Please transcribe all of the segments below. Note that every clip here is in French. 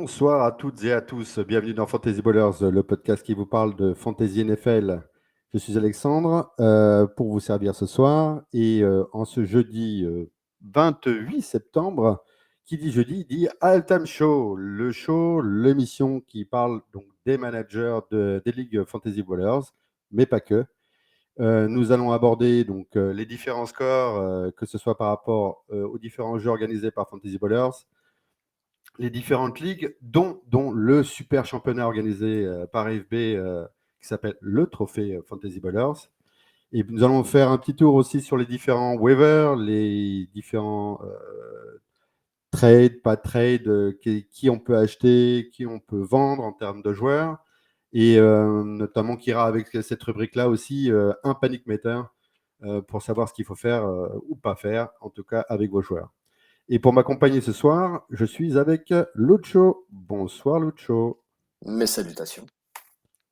Bonsoir à toutes et à tous. Bienvenue dans Fantasy Ballers, le podcast qui vous parle de Fantasy NFL. Je suis Alexandre pour vous servir ce soir. Et en ce jeudi 28 septembre, qui dit jeudi dit All Time Show, le show, l'émission qui parle donc des managers des ligues Fantasy Ballers, mais pas que. Nous allons aborder donc les différents scores, que ce soit par rapport aux différents jeux organisés par Fantasy Ballers, les différentes ligues, dont le super championnat organisé par AFB qui s'appelle le Trophée Fantasy Ballers. Et nous allons faire un petit tour aussi sur les différents waivers, les différents trades, pas trades, qui on peut acheter, qui on peut vendre en termes de joueurs. Et notamment qui ira avec cette rubrique-là aussi un panic meter pour savoir ce qu'il faut faire ou pas faire, en tout cas avec vos joueurs. Et pour m'accompagner ce soir, je suis avec Lucho. Bonsoir Lucho. Mes salutations.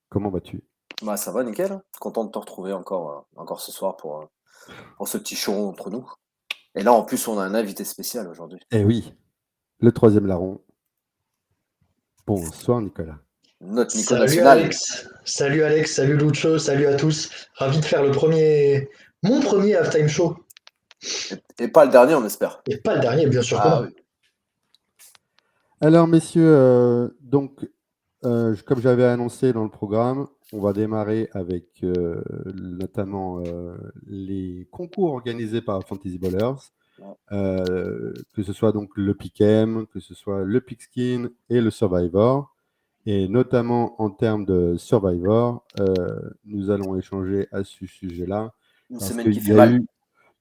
Comment vas-tu? Bah ça va, nickel. Content de te retrouver encore ce soir pour ce petit show entre nous. Et là, en plus, on a un invité spécial aujourd'hui. Eh oui, le troisième larron. Bonsoir Nicolas. Notre Nico Salut national. Alex, salut Lucho, salut à tous. Ravi de faire mon premier halftime show. Et pas le dernier, on espère. Et pas le dernier, bien sûr que Ah non. oui. Alors messieurs, comme j'avais annoncé dans le programme, on va démarrer avec notamment les concours organisés par Fantasy Ballers, que ce soit donc le Pick'em, que ce soit le Pickskin et le Survivor. Et notamment en termes de Survivor, nous allons échanger à ce sujet-là. Une Parce semaine qui qu'il fait mal.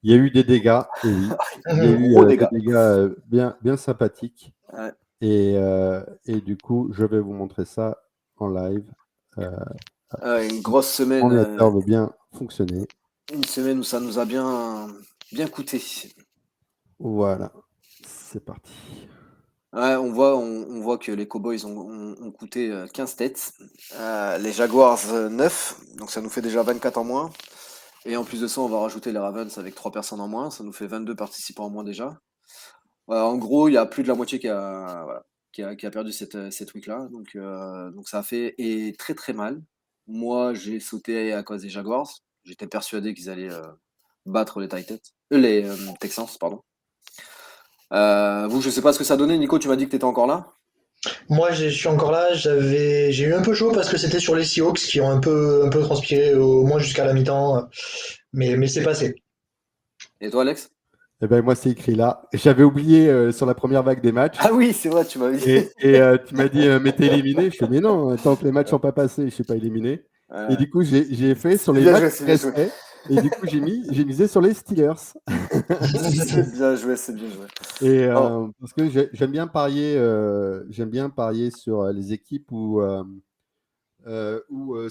y a eu des dégâts, et oui, il y a eu Gros des dégâts. dégâts bien sympathiques. Ouais. Et du coup, je vais vous montrer ça en live. Une grosse semaine. L'ordinateur veut bien fonctionner. Une semaine où ça nous a bien coûté. Voilà, c'est parti. Ouais, on voit que les Cowboys ont coûté 15 têtes. Les Jaguars 9, donc ça nous fait déjà 24 en moins. Et en plus de ça, on va rajouter les Ravens avec 3 personnes en moins. Ça nous fait 22 participants en moins déjà. En gros, il y a plus de la moitié qui a perdu cette week-là. Donc ça a fait très très mal. Moi, j'ai sauté à cause des Jaguars. J'étais persuadé qu'ils allaient battre les Titans. Les Texans, pardon. Vous, je sais pas ce que ça donnait. Nico, tu m'as dit que tu étais encore là? Moi, je suis encore là. J'ai eu un peu chaud parce que c'était sur les Seahawks qui ont un peu transpiré au moins jusqu'à la mi-temps, mais c'est passé. Et toi, Alex? Eh ben, moi, c'est écrit là. J'avais oublié sur la première vague des matchs. Ah oui, c'est vrai, tu m'as dit. Et tu m'as dit, mais t'es éliminé. Je fais, mais non, tant que les matchs sont pas passés, je suis pas éliminé. Et du coup, j'ai fait sur les Bien matchs joué, qui c'est bien joué. restaient. Et du coup, j'ai misé sur les Steelers. C'est bien joué, c'est bien joué. Et Oh. parce que j'aime bien parier sur les équipes où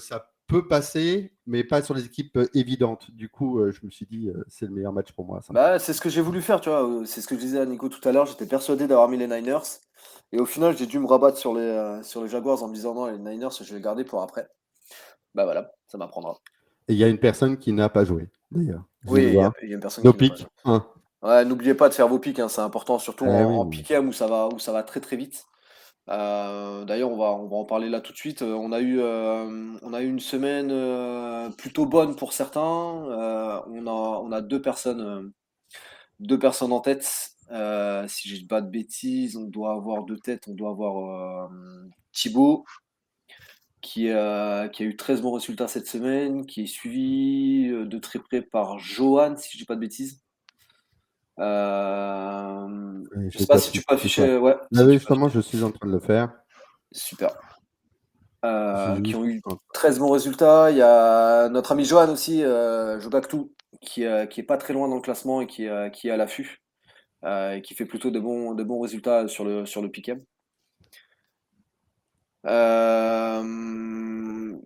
ça peut passer, mais pas sur les équipes évidentes. Du coup, je me suis dit, c'est le meilleur match pour moi, ça. Bah, c'est ce que j'ai voulu faire, tu vois. C'est ce que je disais à Nico tout à l'heure. J'étais persuadé d'avoir mis les Niners. Et au final, j'ai dû me rabattre sur les Jaguars en me disant non, les Niners, je vais les garder pour après. Bah voilà, ça m'apprendra. Et il y a une personne qui n'a pas joué, d'ailleurs. Oui, il y a une personne qui n'a pas pick, joué. 1. Ouais, n'oubliez pas de faire vos picks, hein, c'est important, surtout Eh oui. en pick-em où ça va très très vite. D'ailleurs, on va en parler là tout de suite. On a eu une semaine plutôt bonne pour certains. On a deux personnes en tête. Si je dis pas de bêtises, on doit avoir deux têtes. On doit avoir Thibaut qui a eu 13 bons résultats cette semaine, qui est suivi de très près par Johan, si je dis pas de bêtises. Je sais pas si tu peux afficher. Ouais, Ah oui, justement, je suis en train de le faire. Super. C'est Qui juste ont eu un- 13 bons résultats. Il y a notre ami Johan aussi, Jobactou, qui est pas très loin dans le classement et qui est à l'affût, et qui fait plutôt de bons résultats sur le pick-em.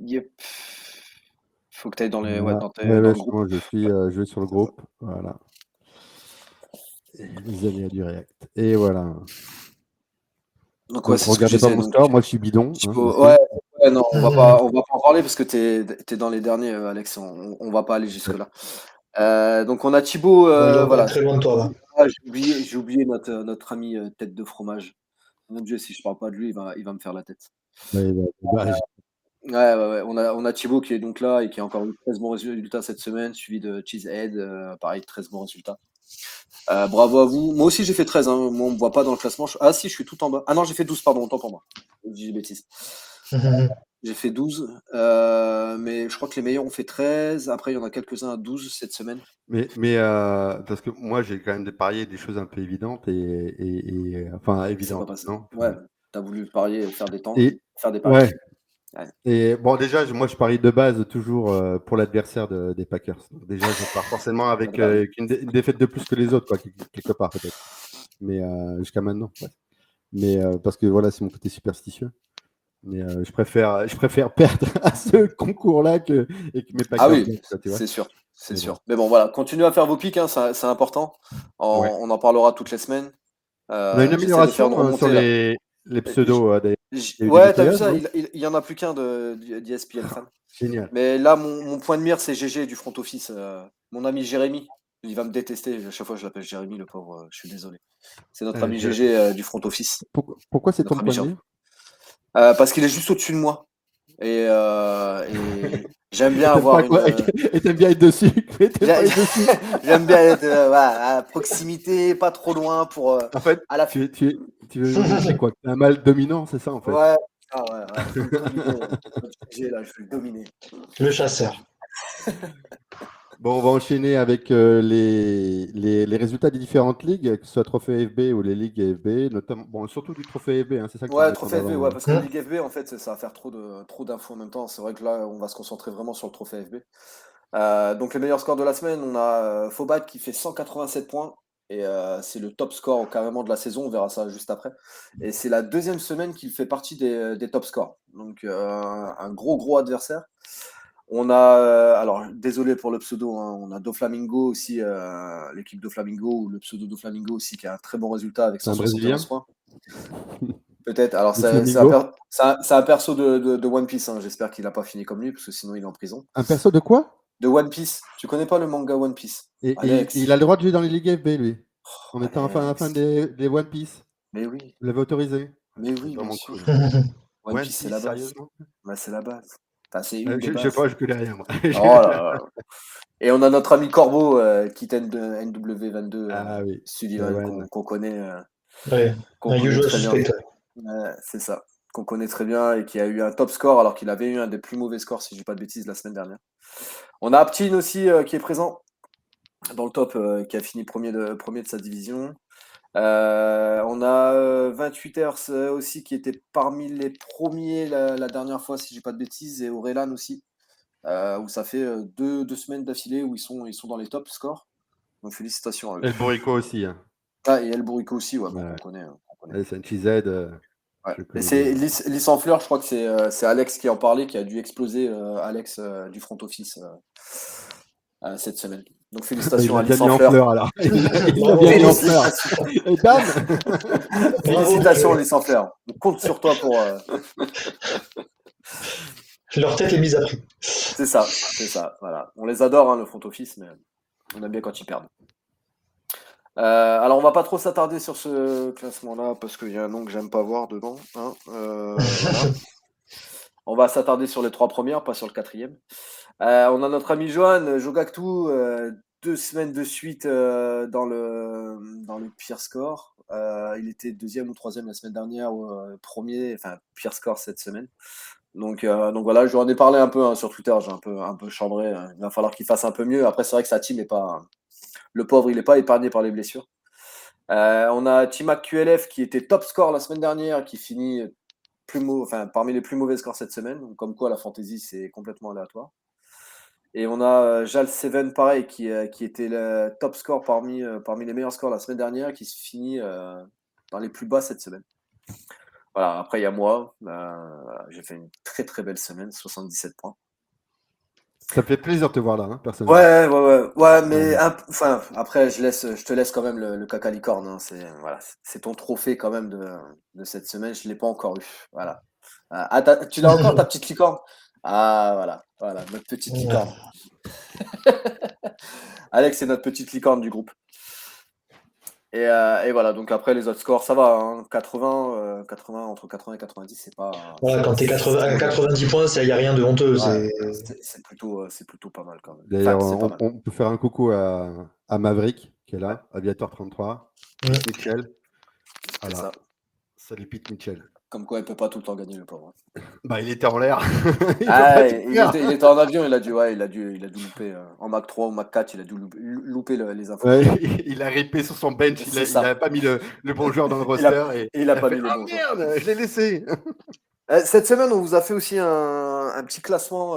Yep. Faut que tu ailles dans les, ouais, Voilà. dans, tes- Ouais, dans ouais, le groupe. justement, je vais sur le groupe. Voilà. Et les amis du React. Et voilà. Donc ouais, Donc, c'est ce que je regardez pas disais. mon Donc, score. Moi, je suis bidon. Aussi. ouais, non, on va pas en parler parce que t'es dans les derniers, Alex. On va pas aller jusque-là. Donc on a Thibaut, On est voilà. très loin de toi, là. Ah, j'ai oublié notre ami tête de fromage. Mon Dieu, si je parle pas de lui, il va me faire la tête. Ouais, bah, Ouais. On a Thibaut qui est donc là et qui a encore eu 13 bons résultats cette semaine, suivi de Cheesehead, pareil, 13 bons résultats. Bravo à vous. Moi aussi, j'ai fait 13. Hein. Moi, on me voit pas dans le classement. Ah si, je suis tout en bas. Ah non, j'ai fait 12, pardon, autant pour moi. Je dis des bêtises. J'ai fait 12, mais je crois que les meilleurs ont fait 13. Après, il y en a quelques-uns à 12 cette semaine. mais parce que moi, j'ai quand même parié des choses un peu évidentes enfin, C'est pas évidentes, passé. non? Ouais, t'as voulu parier, faire des temps, Et faire des paris. ouais. Ouais. Et bon, déjà, moi, je parie de base toujours pour l'adversaire des Packers. Donc, déjà, je pars forcément avec une défaite de plus que les autres, quoi, quelque part peut-être. Mais jusqu'à maintenant, ouais. Mais parce que voilà, c'est mon côté superstitieux. Mais je préfère perdre à ce concours-là et que mes Packers. Ah oui, gagnent, quoi, tu vois. c'est sûr, c'est Mais sûr. bon. Mais bon, voilà, continuez à faire vos pics, hein, c'est important. Ouais. On en parlera toutes les semaines. On a une J'essaie de faire une amélioration sur remontée là. les pseudos des il y a eu des Ouais, t'as vu nettoyages, ça? non? Il y en a plus qu'un d'ESPN fan. Génial. Mais là, mon point de mire, c'est GG du front office. Mon ami Jérémy, il va me détester. À chaque fois, je l'appelle Jérémy, le pauvre. Je suis désolé. C'est notre ami GG du front office. Pourquoi c'est ton Notre ami point de Jean. vue? Parce qu'il est juste au-dessus de moi. Et j'aime bien avoir une. Et t'aimes bien être dessus. Mais t'aimes pas être dessus. J'aime bien être voilà, à proximité, pas trop loin pour En fait, à la tu veux nous montrer quoi? Un mâle dominant, c'est ça en fait. ouais, je vais le dominer. Notre GG, là, je vais le dominer. Le chasseur. Bon, on va enchaîner avec les résultats des différentes ligues, que ce soit Trophée FB ou les ligues FB, notamment, bon, surtout du Trophée FB, hein, c'est ça que tu veux Ouais, mettre en trophée FB, avant. ouais, parce que Ligue FB, en fait, ça va faire trop d'infos en même temps. C'est vrai que là, on va se concentrer vraiment sur le trophée FB. Donc, les meilleurs scores de la semaine, on a Fobat qui fait 187 points. Et c'est le top score carrément de la saison. On verra ça juste après. Et c'est la deuxième semaine qu'il fait partie des top scores. Donc, un gros adversaire. On a, alors désolé pour le pseudo, hein, on a Doflamingo aussi, l'équipe Doflamingo ou le pseudo Doflamingo aussi qui a un très bon résultat avec C'est un Brésilien? 171 points. Peut-être. Alors, Le Flamingo? c'est un perso de One Piece. Hein. J'espère qu'il n'a pas fini comme lui, parce que sinon il est en prison. Un perso de quoi? De One Piece. Tu connais pas le manga One Piece? Et Alex. il a le droit de jouer dans les ligues FB, lui, en étant un Alex. fan des One Piece. Mais oui. Vous l'avez autorisé? Mais C'est oui, bien vraiment sûr. cool. One One Piece, c'est Piece, la base. sérieusement? Bah, c'est la base. Enfin, c'est une des Je sais bases. pas, je connais rien, moi. Oh là là. Et on a notre ami Corbeau, qui est NW22, Ah oui, Sullivan, Ewan. qu'on connaît, Ouais, qu'on un connaît usual très bien. suspect. Ouais, c'est ça. Qu'on connaît très bien et qui a eu un top score alors qu'il avait eu un des plus mauvais scores, si je dis pas de bêtises, la semaine dernière. On a Aptine aussi qui est présent dans le top, qui a fini premier de sa division. On a 28 Heures aussi qui était parmi les premiers la dernière fois, si je dis pas de bêtises, et Aurelan aussi, où ça fait deux semaines d'affilée où ils sont dans les top scores. Donc félicitations à eux. El Borico aussi. Hein. Ah, et El Bourico aussi, ouais, bon, Ouais. qu'on connaît. Ouais, c'est un cheesehead, Ouais. je le Et connais c'est bien. Lys en fleurs, je crois que c'est Alex qui en parlait, qui a dû exploser Alex du front office cette semaine. Donc Il félicitations l'a à bien Lys mis en en fleurs. fleurs alors. Il l'a Bravo, bien mis en Alice. fleurs. Et bam! Félicitations Lys en fleurs. On compte sur toi pour. Leur tête est mise à prix. C'est ça. Voilà. On les adore, hein, le front office, mais on aime bien quand ils perdent. Alors on va pas trop s'attarder sur ce classement-là parce qu'il y a un nom que j'aime pas voir dedans. Hein. Voilà. On va s'attarder sur les trois premières, pas sur le quatrième. On a notre ami Johan Jogactu, 2 semaines de suite dans le pire score. Il était deuxième ou troisième la semaine dernière, ou premier, enfin pire score cette semaine. Donc voilà, je lui en ai parlé un peu hein, sur Twitter, j'ai un peu chambré. Hein. Il va falloir qu'il fasse un peu mieux. Après, c'est vrai que sa team est pas. Le pauvre, il n'est pas épargné par les blessures. On a Timac QLF qui était top score la semaine dernière, qui finit parmi les plus mauvais scores cette semaine. Donc, comme quoi la fantasy, c'est complètement aléatoire. Et on a Jal7, pareil, qui était le top score parmi les meilleurs scores la semaine dernière, qui se finit dans les plus bas cette semaine. Voilà, après, il y a moi. J'ai fait une très très belle semaine, 77 points. Ça me fait plaisir de te voir là, hein, personnellement. Ouais, mais après, je te laisse quand même le caca licorne. Hein, c'est ton trophée quand même de cette semaine. Je l'ai pas encore eu. Voilà. Tu l'as encore ta petite licorne? Ah voilà, notre petite licorne. Alex, c'est notre petite licorne du groupe. Et voilà, donc après les autres scores, ça va. Hein. 80, entre 80 et 90, c'est pas. Voilà, quand t'es c'est 80 à mauvais. 90 points, il n'y a rien de honteux. Ouais, C'est... c'est plutôt pas mal quand même. Enfin, D'ailleurs, c'est pas mal. on peut faire un coucou à Maverick, qui est là, Aviator 33, Pete Mitchell. C'est Voilà. ça. Salut Pete Mitchell. Comme quoi, il peut pas tout le temps gagner, le pauvre. Bah, il était en l'air. Il peut Ah, pas tout il faire. était en avion, il a dû louper. En Mach 3 ou Mach 4, il a dû louper les infos. Ouais, il a ripé sur son bench, C'est il ça. a pas mis le bon joueur dans le Il a- roster et il a pas fait mis le ah bon joueur. merde, je l'ai laissé. Cette semaine, on vous a fait aussi un petit classement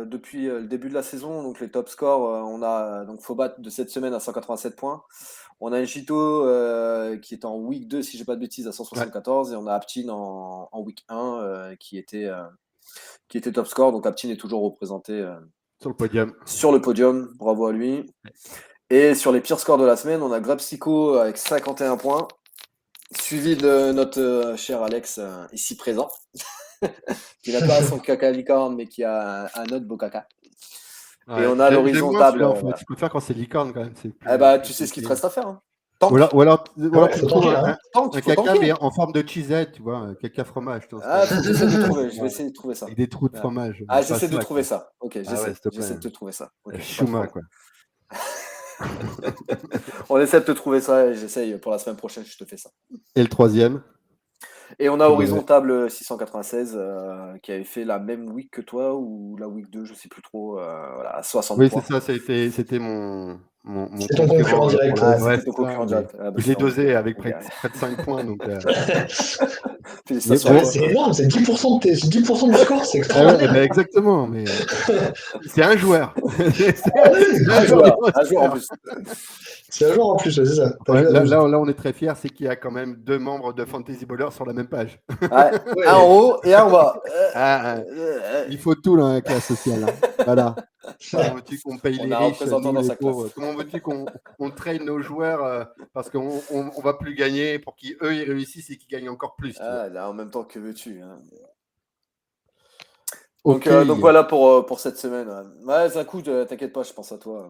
depuis le début de la saison. Donc les top scores, on a donc Fobat de cette semaine à 187 points. On a un Gito qui est en week 2, si j'ai pas de bêtises, à 174. Et on a Aptin en week 1 qui était top score. Donc Aptin est toujours représenté Sur le podium. sur le podium. Bravo à lui. Et sur les pires scores de la semaine, on a Grabsico avec 51 points. Suivi de notre cher Alex ici présent. Qui n'a pas son caca licorne, mais qui a un autre beau caca. Ouais, Et on a j'aime l'horizontable. moins celui-là, en fait. Je préfère quand c'est licorne quand même. C'est plus, Eh bah, plus tu sais ce qu'il te facile. reste à faire. Hein. Ou alors Ouais, faut plutôt tanker, hein. Tank, un faut caca, tanker. mais en forme de cheesette, tu vois, un caca fromage. Ah, faut que j'essaie de trouver. Je vais essayer de trouver ça. Avec des trous de Ouais. fromage. Ah, Pas j'essaie de ça, trouver quoi. ça. Ok, Ah j'essaie. ouais, s'il te plaît. J'essaie de te trouver ça. Ok, pas de Chouma, problème. quoi. On essaie de te trouver ça et j'essaye pour la semaine prochaine, je te fais ça. Et le troisième? Et on a Horizontable 696 qui avait fait la même week que toi ou la week 2, je sais plus trop, voilà, à 60 Oui, points. c'est ça, c'était mon C'est ton concurrent direct. Ah, Ouais, c'était ton c'est ça, concurrent mais direct. Ah, bah, je l'ai c'est dosé embêtant. avec Ok. près de 5 points. Donc, Félicitations Mais à bon, toi. C'est énorme, c'est 10%, 10% du score, c'est ah ouais, extraordinaire. bah, exactement, mais c'est un joueur. C'est Ah oui, Un joueur du joueur en roster. plus. c'est un joueur en plus, ouais, c'est ça. T'as Ouais, joué à 12. là, on est très fiers, c'est qu'il y a quand même 2 membres de Fantasy Ballers sur la même page. Ouais, Ouais. un en haut et un en bas. Il faut tout dans la classe sociale. Hein. Voilà. Comment veux-tu qu'on paye On les a un riches, représentant nous dans les sa classe. pauvres? Comment veux-tu qu'on traîne nos joueurs parce qu'on on va plus gagner pour qu'eux ils réussissent et qu'ils gagnent encore plus, tu vois. Ah, là, en même temps, que veux-tu hein. Ok. Donc voilà pour cette semaine. Ouais, Zakou, t'inquiète pas, je pense à toi.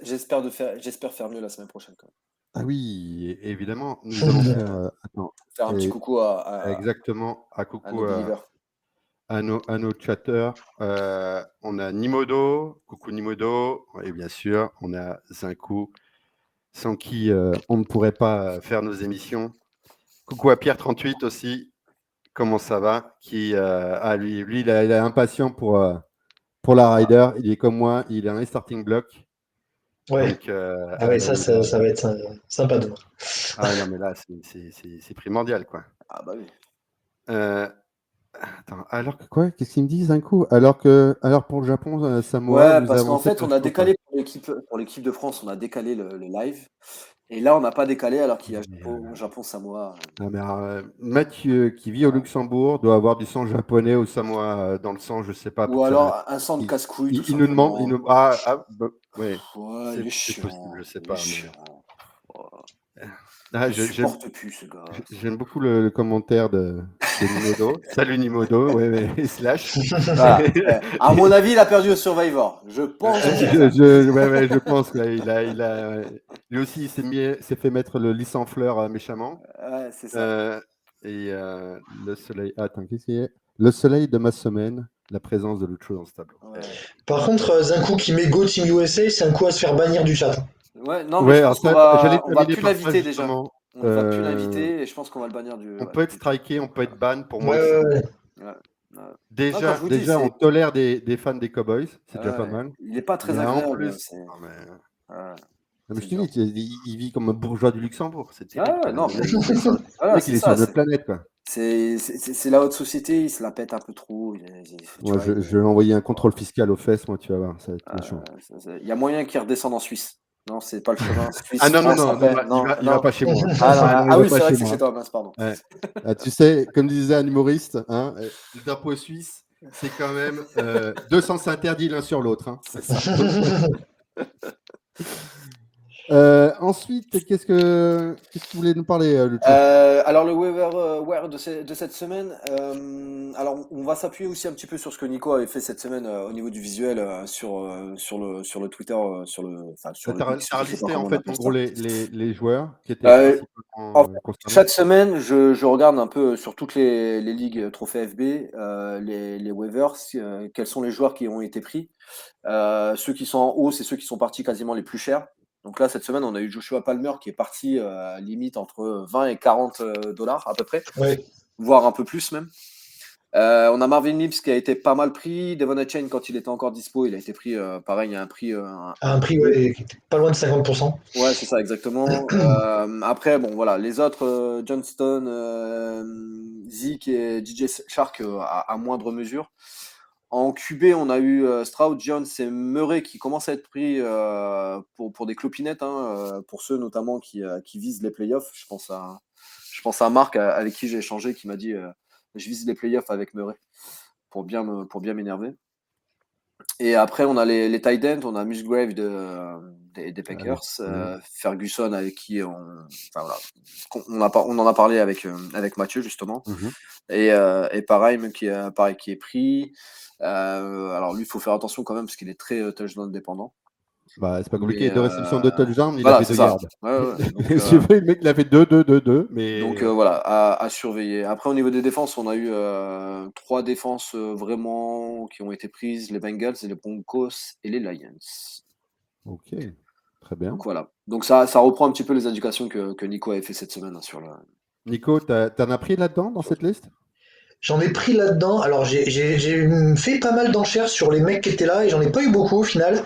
J'espère faire mieux la semaine prochaine. Quand même. Ah oui, évidemment, nous allons faire. Attends, Faire un petit coucou exactement. à Coucou nos believers. à nos chatters. On a Nimodo, coucou Nimodo, et bien sûr, on a Zinkou, sans qui on ne pourrait pas faire nos émissions. Coucou à Pierre38 aussi, comment ça va? Qui, lui il est impatient pour la Rider. Il est comme moi, il a un starting block. Ouais. Donc, Ah ouais, ça va être sympa demain. ah non, mais là, c'est primordial, quoi. Ah bah oui. Attends, alors que quoi? Qu'est-ce qu'ils me disent d'un coup? Alors pour le Japon, Samoa, Ouais, vous parce qu'en avancez fait, pas on a chaud, décalé pour l'équipe de France, on a décalé le live. Et là, on n'a pas décalé alors qu'il y a Japon, Samoa. Ah, mais Mathieu, qui vit au Luxembourg, doit avoir du sang japonais au Samoa dans le sang, je sais pas. Ou alors un sang de casse-couille, tout Il nous demande. simplement. Ouais, Ouais, il est c'est chiant. possible, je sais pas. Chiant. Ah, Je supporte plus ce gars. J'aime beaucoup le commentaire de Nimodo. Salut Nimodo, ouais, slash. Voilà. À mon avis, il a perdu au Survivor. Je pense. Je pense lui aussi il s'est fait mettre le lys en fleurs méchamment. Ouais, c'est ça. Le soleil. Attends, qu'est-ce qu'il y a? Le soleil de ma semaine, la présence de l'autre chose dans ce tableau. Ouais. Par contre, Zinkou qui met Go Team USA, c'est un coup à se faire bannir du chat. Ouais, non, mais je pense qu'on j'allais va terminer plus par ça, l'inviter déjà. justement. On va plus l'inviter et je pense qu'on va le bannir du. On peut être striké, on peut être ban pour moi. Ouais. Déjà, je vous dis, on tolère des fans des Cowboys, c'est déjà pas mal. Il n'est pas très Mais agréable. en plus, Non, mais je te dis, il vit comme un bourgeois du Luxembourg, c'est terrible. Ah, non, mais le mec, il est sur notre planète, quoi. C'est la haute société, il se la pète un peu trop. Moi, je vais envoyer un contrôle fiscal aux fesses, moi, tu vas voir, ça va être méchant. Il y a moyen qu'il redescende en Suisse. Non, c'est pas le chemin. Suisse, ah non, France, il va pas chez moi. Ah oui, c'est vrai que c'est chez toi, mince, pardon. Ouais. Tu sais, comme disait un humoriste, hein, le drapeau suisse, c'est quand même 200 interdits l'un sur l'autre. Hein. C'est ça. Ensuite, qu'est-ce que tu voulais nous parler, Lucho? Alors le waiver de cette semaine, alors on va s'appuyer aussi un petit peu sur ce que Nico avait fait cette semaine au niveau du visuel sur le Twitter, sur le X, T'as je sais pas listé en comment on fait appelle en gros ça. les joueurs qui étaient Euh, En principalement fait, concernés. chaque semaine, je regarde un peu sur toutes les ligues trophée FB, les waivers, quels sont les joueurs qui ont été pris. Ceux qui sont en haut, c'est ceux qui sont partis quasiment les plus chers. Donc là, cette semaine, on a eu Joshua Palmer qui est parti limite entre 20 et 40 dollars à peu près, Ouais, voire un peu plus même. On a Marvin Mims qui a été pas mal pris. Devon Chain, quand il était encore dispo, il a été pris pareil, à un prix à un prix ouais, qui était pas loin de 50%. Ouais, c'est ça, exactement. Après, bon, voilà, les autres, Johnston, Zeke et DJ Shark à moindre mesure. En QB, on a eu Stroud, Jones et Murray qui commencent à être pris pour des clopinettes, hein, pour ceux notamment qui visent les playoffs. Je pense à Marc avec qui j'ai échangé qui m'a dit je vise les playoffs avec Murray pour bien m'énerver. Et après, on a les tight ends, on a Musgrave des Ah oui. Packers, Ferguson avec qui enfin, voilà, on en a parlé avec Mathieu justement, Mhm. et pareil, même pareil, qui est pris. Alors lui, il faut faire attention quand même parce qu'il est très touchdown dépendant. Bah, c'est pas compliqué. Mais Deux réceptions, deux touchdowns, il a voilà, fait c'est 2 ça. yards. Ouais, ouais, ouais. C'est vrai, le mec, il a fait 2, 2, 2, 2, mais Voilà, à surveiller. Après, au niveau des défenses, on a eu trois défenses vraiment qui ont été prises, les Bengals, les Broncos et les Lions. ok, très bien. Donc voilà. Donc ça reprend un petit peu les indications que Nico avait fait cette semaine hein, sur le. Nico, t'en as pris là-dedans, dans cette liste? J'en ai pris là-dedans. Alors, j'ai fait pas mal d'enchères sur les mecs qui étaient là et j'en ai pas eu beaucoup au final.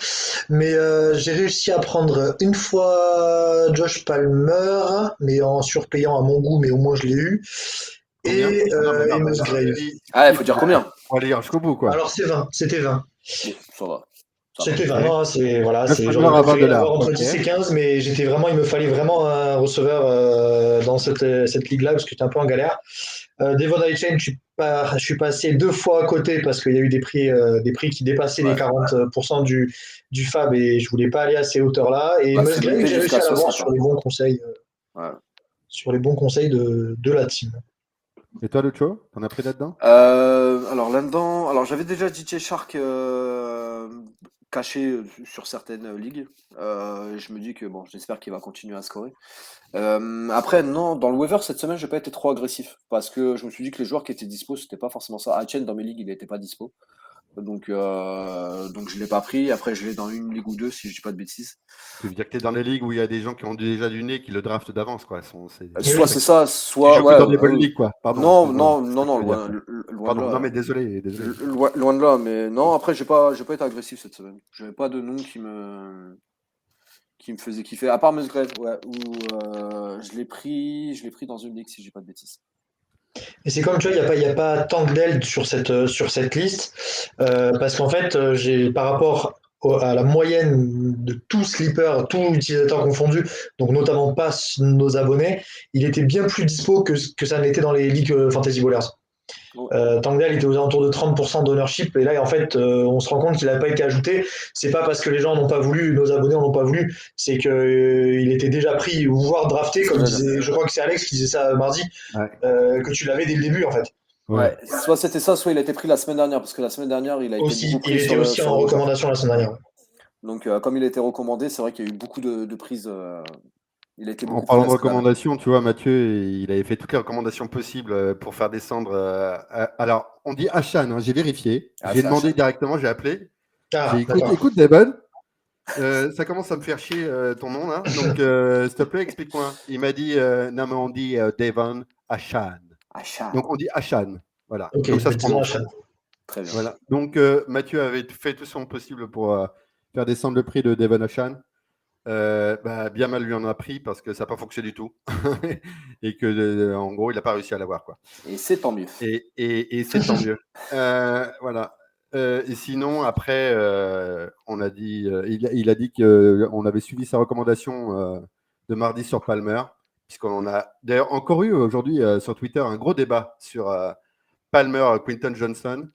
Mais j'ai réussi à prendre une fois Josh Palmer, mais en surpayant à mon goût, mais au moins je l'ai eu. Combien? Ah non, mais non, Et mais attends, Musgrave. Ah, il si, faut dire combien? faut aller jusqu'au bout, quoi. Alors, c'est 20, c'était 20. Bon, ça va. Ça va. C'était Ok. 20, non, c'est, voilà, Josh j'aurais Palmer à 20 préféré dollars. avoir entre Ok. 10 et 15, mais il me fallait vraiment un receveur dans cette ligue-là, parce que j'étais un peu en galère. Devon Chain, je suis passé deux fois à côté parce qu'il y a eu des prix qui dépassaient les Ouais. 40% du FAB et je voulais pas aller à ces hauteurs-là. Et Bah, c'est Musgrave, monté j'ai réussi jusqu'à à l'avoir 60 sur hein. les bons conseils, Ouais. de la team. Et toi, Lucho, t'en as pris là-dedans? Alors là-dedans, alors j'avais déjà DJ Shark caché sur certaines ligues. Je me dis que bon, j'espère qu'il va continuer à scorer. Après, non, dans le waiver cette semaine, j'ai pas été trop agressif parce que je me suis dit que les joueurs qui étaient dispo, c'était pas forcément ça. Hachane dans mes ligues, il n'était pas dispo. Donc je l'ai pas pris. Après, je l'ai dans une ligue ou deux, si je dis pas de bêtises. Tu veux dire que t'es dans les ligues où il y a des gens qui ont déjà du nez, qui le draftent d'avance, quoi. Et Soit oui, c'est ça, Tu soit joues que ouais. dans des bonnes ligues, quoi. Pardon, Non, excuse-moi. non, C'est ça non, que non, je veux dire, quoi. loin de Pardon, non, là. mais désolé, désolé. Loin de là, mais non. Après, j'ai pas été agressif cette semaine. J'avais pas de nom qui me faisait kiffer. À part Musgrave, ouais. Où je l'ai pris dans une ligue, si je dis pas de bêtises. Et c'est comme tu vois, il y a pas tant que d'ailes sur cette liste, parce qu'en fait, par rapport à la moyenne de tout sleeper, tout utilisateur confondu, donc notamment pas nos abonnés, il était bien plus dispo que ça n'était dans les ligues Fantasy Bowlers. Ouais. Tangdale était aux alentours de 30% d'ownership et là en fait on se rend compte qu'il n'a pas été ajouté. C'est pas parce que les gens n'ont pas voulu, nos abonnés n'ont pas voulu, c'est que il était déjà pris voire drafté C'est ce que comme j'allais dire. disait, je crois que c'est Alex qui disait ça mardi, Ouais. que tu l'avais dès le début en fait. Ouais. Ouais, soit c'était ça, soit il a été pris la semaine dernière, parce que la semaine dernière, il a été beaucoup Aussi, il pris était aussi sur en le waiver. recommandation la semaine dernière. Donc, comme il a été recommandé, c'est vrai qu'il y a eu beaucoup de prises. Il a été En beaucoup pris parlant la de semaine dernière. recommandations, tu vois, Mathieu, il avait fait toutes les recommandations possibles pour faire descendre. Alors, on dit Achan, hein, j'ai vérifié. Ah, J'ai c'est demandé Hachan. directement, j'ai appelé. J'ai Ah, dit, écoute, d'accord. écoute, Devon, ça commence à me faire chier ton nom là. Donc, s'il te plaît, explique-moi. Il m'a dit, non, mais on dit Devon Achan. Hachan. Donc, on dit Achan. Voilà, Ok, comme ça mais se disons prononce. Achan. Très bien. Voilà. Donc, Mathieu avait fait tout son possible pour faire descendre le prix de Devon Achan. Bah, bien mal lui en a pris parce que ça n'a pas fonctionné du tout. Et que, en gros, il n'a pas réussi à l'avoir, quoi. Et c'est tant mieux. Et c'est tant mieux. Voilà. Et sinon, après, on a dit, il a dit qu'on avait suivi sa recommandation de mardi sur Palmer, puisqu'on a d'ailleurs encore eu aujourd'hui sur Twitter un gros débat sur Palmer, Quinton Johnson.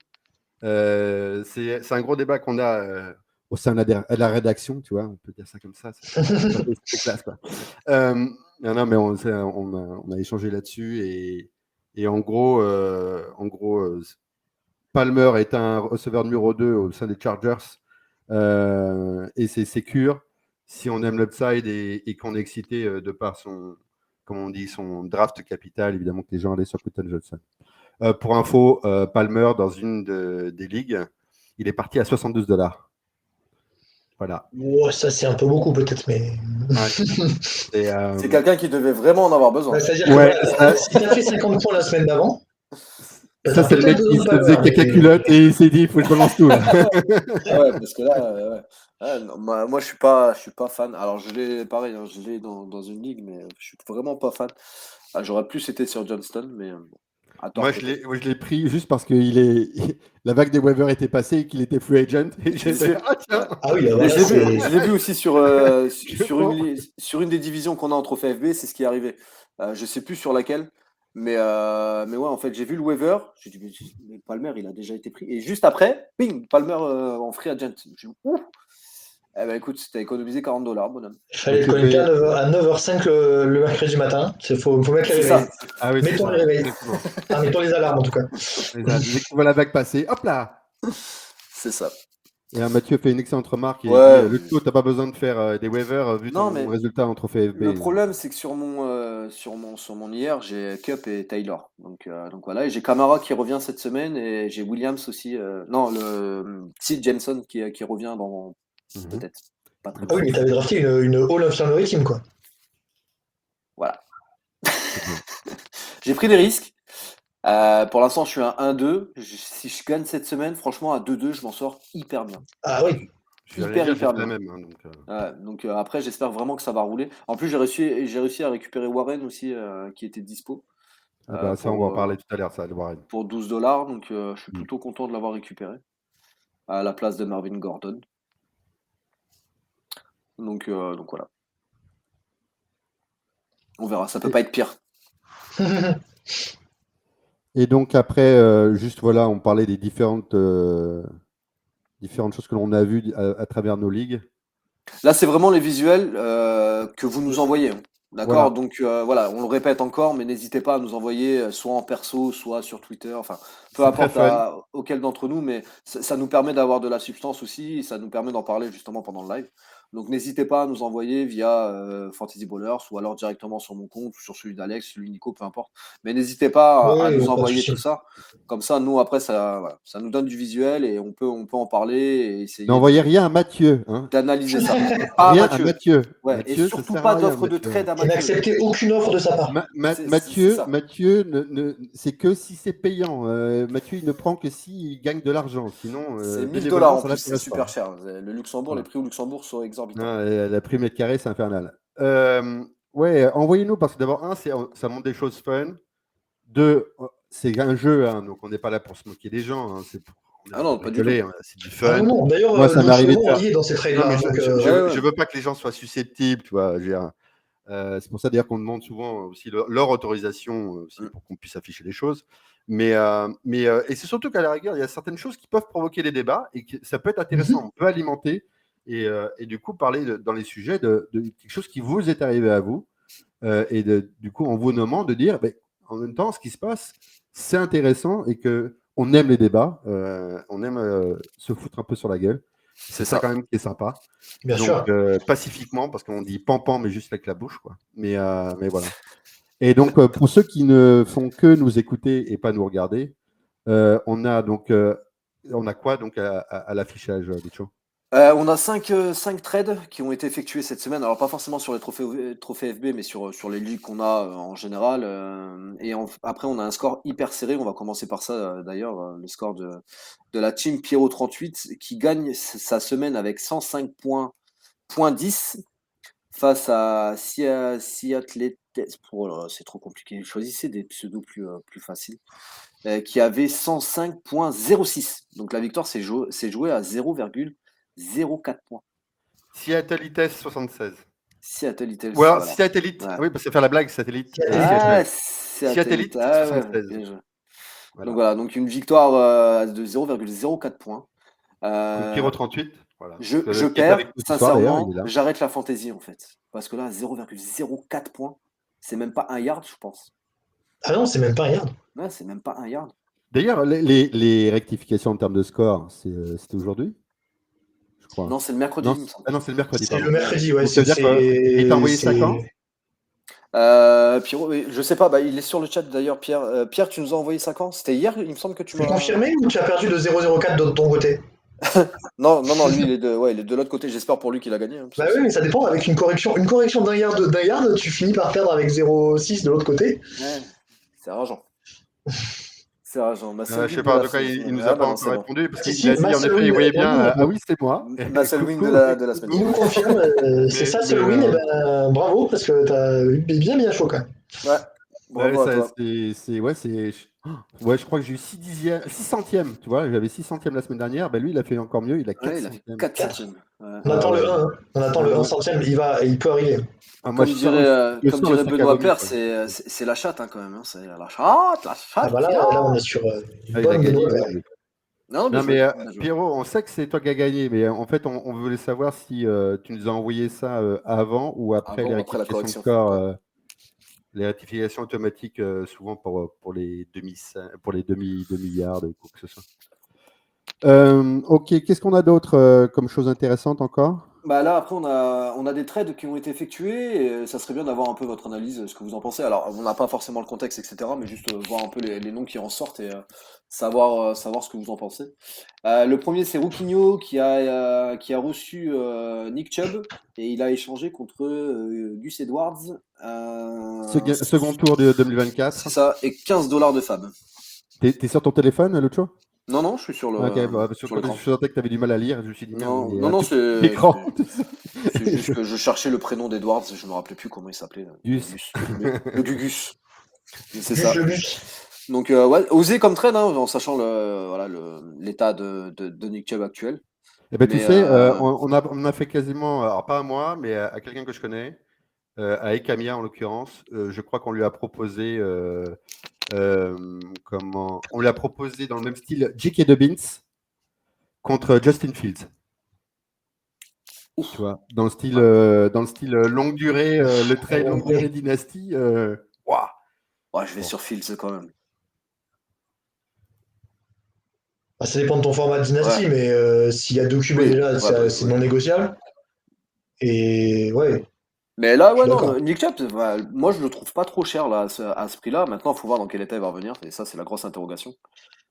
C'est un gros débat qu'on a au sein de la rédaction, tu vois, on peut dire ça comme ça. C'est classe, quoi. Non, mais on a échangé là-dessus et en gros, Palmer est un receveur numéro 2 au sein des Chargers et c'est secure si on aime l'upside et qu'on est excité de par son, comme on dit, son draft capital, évidemment que les gens allaient sur Quentin Johnson. Pour info, Palmer, dans une des ligues, il est parti à $72. Voilà. Ouais, ça, c'est un peu beaucoup, peut-être, mais. Ouais. C'est quelqu'un qui devait vraiment en avoir besoin. Bah, c'est-à-dire que Ouais, voilà, si tu as fait 50 points la semaine d'avant, ça, c'est le mec qui se faisait caca culotte et il s'est dit, il faut que je balance tout. Là. Ah ouais, parce que là, non, moi je suis pas fan. Alors je l'ai pareil, hein, je l'ai dans une ligue, mais je suis vraiment pas fan. Ah, j'aurais plus été sur Johnston, mais à tort, Moi, peut-être. je l'ai pris juste parce que la vague des waivers était passée et qu'il était free agent. Et j'ai fait, ah tiens. Ah oui, Mais voilà, je l'ai vu aussi sur prends. sur une des divisions qu'on a en trophée FB, c'est ce qui est arrivé. Je sais plus sur laquelle, mais ouais, en fait, j'ai vu le waiver, j'ai dit mais Palmer, il a déjà été pris. Et juste après, ping, Palmer en free agent. J'ai dit, ouh. Eh ben écoute, t'as économisé $40, bonhomme. il fallait le connecter à 9h05 le mercredi matin. Faut mettre les C'est réveils. ça. Ah oui, c'est Mettons ça. les réveils. Exactement. Ah, mettons les alarmes, en tout cas. Dès qu'on voit la vague passer, hop là. C'est ça. Et Mathieu fait une excellente remarque. Il Ouais. dit, Luxo, t'as pas besoin de faire des waivers vu Non, ton mais résultat en trophée FB. le problème, c'est que sur mon IR, j'ai Cup et Taylor. Donc voilà. Et j'ai Camara qui revient cette semaine et j'ai Williams aussi. Non, le Sid Jensen qui revient dans peut-être pas très Ah oui, mais t'avais drafté une Hall Infirmary Team, quoi. Voilà. J'ai pris des risques. Pour l'instant, je suis à 1-2. Si je gagne cette semaine, franchement, à 2-2, je m'en sors hyper bien. Ah oui. Je vais Hyper rien dire, j'ai fait bien. la même. Hein, Donc après, j'espère vraiment que ça va rouler. En plus, j'ai réussi à récupérer Warren aussi, qui était dispo. Ah bah, ça, on va en parler tout à l'heure, ça, le Warren. Pour $12. Donc je suis plutôt content de l'avoir récupéré. À la place de Marvin Gordon. Donc voilà. On verra, ça peut pas être pire. Et donc après, juste voilà, on parlait des différentes choses que l'on a vues à travers nos ligues. Là, c'est vraiment les visuels que vous nous envoyez. Hein. D'accord. Voilà. Donc voilà, on le répète encore, mais n'hésitez pas à nous envoyer soit en perso, soit sur Twitter, enfin peu C'est importe très fun. auquel d'entre nous, mais ça nous permet d'avoir de la substance aussi, et ça nous permet d'en parler justement pendant le live. Donc n'hésitez pas à nous envoyer via Fantasy Ballers ou alors directement sur mon compte, ou sur celui d'Alex, celui de Nico, peu importe. Mais n'hésitez pas à Oui, nous pas de envoyer souci. tout ça. Comme ça, nous après, ça nous donne du visuel et on peut en parler et essayer N'envoyez rien à Mathieu. Hein. d'analyser ça. Pas à Rien à Mathieu. Mathieu. Ouais, et Mathieu, ça surtout sert pas à rien, d'offre de Mathieu. trade à Et Mathieu. n'acceptez aucune offre de sa part. C'est Mathieu, ça. c'est que si c'est payant. Mathieu, il ne prend que s'il gagne de l'argent. Sinon, C'est $1000 bénévolement, en ça plus, c'est l'intéresse super pas. cher. Le Luxembourg, Voilà. les prix au Luxembourg sont exorbitants. Non, la prix mètre carré, c'est infernal. Ouais, envoyez-nous parce que d'abord, ça montre des choses fun. Deux, c'est un jeu, hein, donc on n'est pas là pour se moquer des gens. Hein, on est Ah là non, pour pas du rigoler, tout. hein, c'est du Ah fun. non, non. D'ailleurs, Moi, ça m'est arrivé de Luxembourg faire. y est dans ces Non, trades-là. mais Donc, je veux pas que les gens soient susceptibles, tu vois. C'est pour ça d'ailleurs qu'on demande souvent aussi leur autorisation aussi pour qu'on puisse afficher les choses. Et c'est surtout qu'à la rigueur, il y a certaines choses qui peuvent provoquer des débats et que ça peut être intéressant. On peut alimenter et du coup parler dans les sujets de quelque chose qui vous est arrivé à vous et du coup en vous nommant de dire en même temps ce qui se passe c'est intéressant et que on aime les débats, on aime se foutre un peu sur la gueule. C'est ça quand même qui est sympa. bien Donc, sûr. pacifiquement, parce qu'on dit pan mais juste avec la bouche, quoi. Mais voilà. Et donc, pour ceux qui ne font que nous écouter et pas nous regarder, on a quoi donc à l'affichage, Licho? On a 5 trades qui ont été effectués cette semaine. Alors, pas forcément sur les trophées FB, mais sur les ligues qu'on a en général. Après, on a un score hyper serré. On va commencer par ça, d'ailleurs. Le score de la team Pierrot 38 qui gagne sa semaine avec 105 points, point 10 face à Seattle. Oh là là, c'est trop compliqué. Choisissez des pseudos plus faciles. Qui avait 105.06. Donc la victoire s'est jouée à 0,04 points. Seattle 76. Seattle. Ou alors Voilà. Satellite. Ouais. Oui, parce que faire la blague, Satellite. Ah, Seattle Ah, 76. bien joué. Voilà. Donc voilà, donc une victoire de 0,04 points. Contre Pierrot 38. Voilà. Je Qui est perds, avec nous ce soir, d'ailleurs, il sincèrement, est là. j'arrête la fantaisie en fait. Parce que là, 0,04 points, c'est même pas un yard, je pense. Ah non, c'est même pas un yard. Ouais, c'est même pas un yard. D'ailleurs, les rectifications en termes de score, c'était aujourd'hui, je crois. Non, c'est le mercredi, Non, il me semble. non, c'est le mercredi, C'est le pardon. mercredi, ouais. Donc, ça veut dire qu'il t'a envoyé ça quand? Pierrot, oui, je sais pas, bah, il est sur le chat d'ailleurs, Pierre. Pierre, tu nous as envoyé ça quand? C'était hier, il me semble que tu C'est m'as. confirmé ou tu as perdu de 0,04 de ton côté? Non, non, non, lui, il est de l'autre côté. J'espère pour lui qu'il a gagné, hein, parce Bah que oui, mais ça dépend. Avec une correction d'un yard, tu finis par perdre avec 0,6 de l'autre côté. ouais, c'est rageant. C'est rageant. Ma Je seule sais win de pas, en la tout cas, il nous Ah a bah pas non, encore c'est bon. répondu, parce Si, qu'il a si, dit, en effet, il voyait bien, ah oui, c'est moi. Ma seule win de Coucou. la semaine. Il nous confirme, c'est Mais- ça, c'est mais, le win, et ben bravo, parce que t'as eu bien chaud quand même. Ouais, ouais, bravo à toi. ouais, je crois que j'ai eu 6 centièmes, tu vois, j'avais 6 centièmes la semaine dernière, ben lui, il a fait encore mieux, il a 4 Ouais, il a fait centièmes. 4 centièmes. Ouais. On attend ouais. le 1, hein. On attend le 1 centième, il peut arriver. Moi, je sors le Comme soir, le dirait sac à Benoît vomi, Père, quoi. c'est la chatte hein, quand même. Hein. C'est la Ah chatte bah qui a. là, on est sur une Ah, il a bonne gagné, Benoît ouais, Père. mais- Non, bien Non, joué. mais Bien joué. Pierrot, on sait que c'est toi qui as gagné, mais en fait, on voulait savoir si tu nous as envoyé ça avant ou après les Avant, après la rectifications de correction. score, Ouais. les rectifications automatiques, souvent pour les demi-yards ou quoi que ce soit. Ok, qu'est-ce qu'on a d'autre comme chose intéressante encore? Bah là, après, on a des trades qui ont été effectués et ça serait bien d'avoir un peu votre analyse, ce que vous en pensez. Alors, on n'a pas forcément le contexte, etc., mais juste voir un peu les noms qui en sortent et savoir ce que vous en pensez. Le premier, c'est Rouquinho qui a reçu Nick Chubb et il a échangé contre Gus Edwards. Second tour de 2024. C'est ça, et $15 de fab. T'es sur ton téléphone, Lucho? Non, non, je suis sur Ok, bah, parce que sur quand je l'écran. sentais que tu avais du mal à lire, je me suis dit, merde, Non, il y a non, un non, tout petit écran. c'est juste que je cherchais le prénom d'Edwards, je me rappelais plus comment il s'appelait. Gus. Le Gugus. C'est Gus ça. le bus. Donc, ouais, osé comme trade, hein, en sachant l'état de Nick Chubb actuel. Eh ben, tu Mais sais, on a fait quasiment, alors pas à moi, mais à quelqu'un que je connais, à Ekamia en l'occurrence, je crois qu'on lui a proposé, on lui a proposé dans le même style J.K. Dobbins contre Justin Fields. Tu vois, dans le style longue durée, le trade longue durée dynastie. Ouah. ouais, je vais Bon. sur Fields quand même. Bah, ça dépend de ton format de dynastie, Ouais. mais s'il y a 2 QB Oui, déjà, ouais, bah, c'est ouais. non négociable. Et ouais, Mais là, je ouais, suis d'accord. non, Nick Chubb, moi je le trouve pas trop cher là, à ce prix-là. Maintenant, il faut voir dans quel état il va revenir, et ça, c'est la grosse interrogation.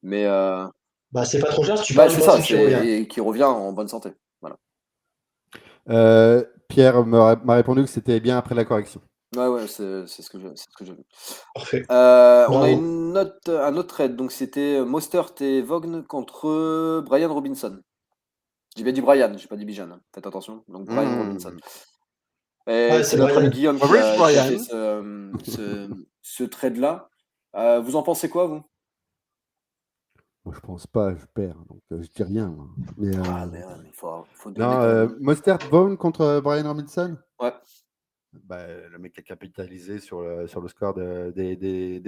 Mais Bah, c'est pas trop cher si tu bah, pars du c'est ça, principe qu'il revient. et qui revient en bonne santé. Voilà. Pierre m'a répondu que c'était bien après la correction. Ouais, ouais, c'est ce que j'ai vu. Parfait. On a Bravo. un autre trade, donc c'était Mostert et Vaughn contre Brian Robinson. J'ai bien dit Brian, j'ai pas dit Bijan, hein. Faites attention. Donc Brian Robinson. Et Ouais, c'est c'est notre ami Brian. Guillaume Fabrice qui a Brian. fait ce trade-là. Vous en pensez quoi, vous? Moi, je pense pas, je perds, donc je dis rien. Moi. Mais, Ah, mais ouais, mais faut donner non, quand même. Mostert Vaughn contre Brian Robinson. Ouais. Bah, le mec a capitalisé sur le score des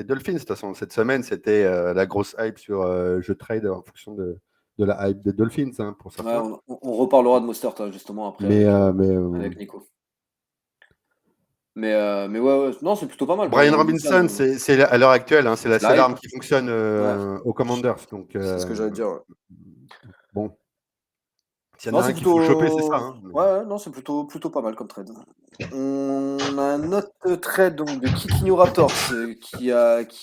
Dolphins. De toute façon, cette semaine, c'était la grosse hype sur je trade en fonction de la hype des Dolphins, hein, pour Ouais, certains. on reparlera de Mostert hein, justement après avec Nico. Mais ouais, non, c'est plutôt pas mal. Brian Robinson, c'est à l'heure actuelle, hein, c'est la c'est la seule hype. arme qui fonctionne aux Commanders. Donc, C'est ce que j'allais dire. Ouais. bon, s'il y en Non, a c'est un qu'il faut choper, c'est plutôt. ça. Hein. Ouais, non, c'est plutôt pas mal comme trade. On a un autre trade donc, de Kikinho Raptors qui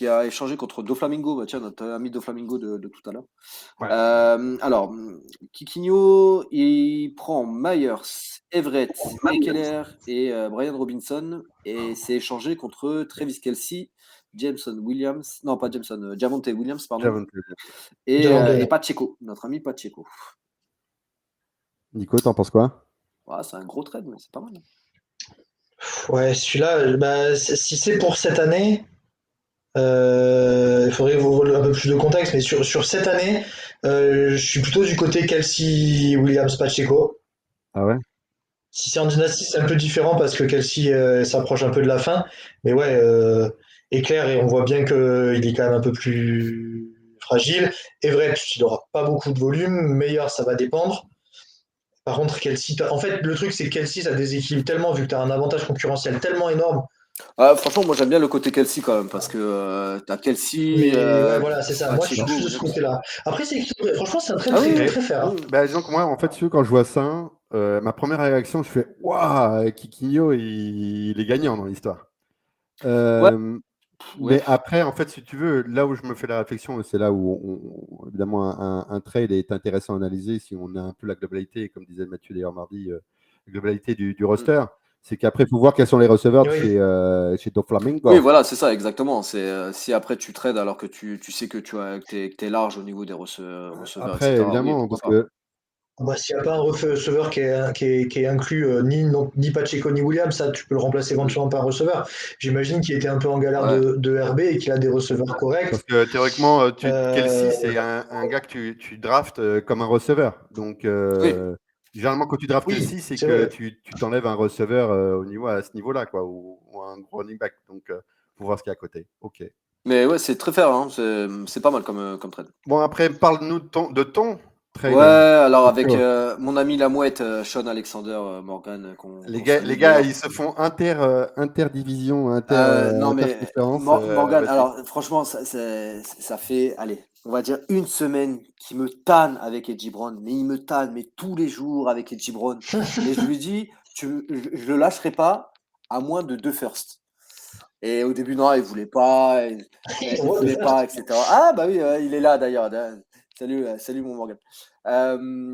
a échangé contre Doflamingo, bah, tiens, notre ami Doflamingo de tout à l'heure. Ouais. Alors, Kikinho, il prend Myers, Everett, Ekeler et Brian Robinson et c'est échangé contre Travis Kelce, Jameson Williams, non pas Jameson, Javonte Williams, pardon, et Pacheco, notre ami Pacheco. Nico, t'en penses quoi? Ouais, c'est un gros trade, mais c'est pas mal. Ouais, celui-là, bah, si c'est pour cette année, il faudrait vous un peu plus de contexte, mais sur cette année, je suis plutôt du côté Kelsey Williams Pacheco. Ah ouais? Si c'est en dynastie, c'est un peu différent parce que Kelsey s'approche un peu de la fin. Mais ouais, Éclair, et on voit bien qu'il est quand même un peu plus fragile. Everett, il n'aura pas beaucoup de volume. Meilleur, ça va dépendre. Par contre, Kelsey, en fait, le truc, c'est que Kelsey, ça déséquilibre tellement, vu que tu as un avantage concurrentiel tellement énorme. Franchement, moi j'aime bien le côté Kelsey quand même, parce que t'as Kelsey, Mais ouais, voilà, c'est ça. Moi, je suis Pacheco, plus de ce côté-là. Après, c'est équilibré. Franchement, c'est un trade Ah très, oui, très fair. Hein. Bah, disons que moi, en fait, quand je vois ça, ma première réaction, je fais waouh, Kikinho, il est gagnant dans l'histoire. ouais, ouais, Mais après, en fait, si tu veux, là où je me fais la réflexion, et c'est là où, évidemment, un trade est intéressant à analyser si on a un peu la globalité, comme disait Mathieu d'ailleurs mardi, la globalité du roster, c'est qu'après, il faut voir quels sont les receveurs Oui. chez Doflamingo. oui, voilà, c'est ça, exactement. C'est si après tu trades alors que tu sais que que t'es large au niveau des receveurs, Après, etc. Oui, évidemment, pourquoi parce pas. que Bah, s'il n'y a pas un receveur qui est inclus, ni Pacheco ni Williams, ça, tu peux le remplacer éventuellement par un receveur. J'imagine qu'il était un peu en galère Ouais. de RB et qu'il a des receveurs corrects. Parce que théoriquement, Kelsey, Euh, c'est un gars que tu draftes comme un receveur. Donc, Oui, généralement, quand tu draftes oui, Kelsey, c'est c'est que vrai. tu t'enlèves un receveur à ce niveau-là, quoi, ou un gros running back. Donc, pour voir ce qu'il y a à côté. OK. mais ouais, c'est très fair, hein. C'est pas mal comme trade. Bon, après, parle-nous de ton Ouais, trade. alors Parce avec que mon ami la mouette, Sean Alexander Morgan, les qu'on gars, salue les gars, d'ailleurs. ils se font interdivision, Non mais interconférence. Morgan, Vas-y. alors franchement, ça fait, allez, on va dire une semaine qu'il me tanne avec Edgy Brown, mais il me tanne, mais tous les jours avec Edgy Brown. Et je lui dis, je le lâcherai pas à moins de 2 firsts. Et au début, non, il voulait pas, il What the voulait fuck? pas, etc. Ah bah oui, il est là d'ailleurs. Salut, salut mon Morgan.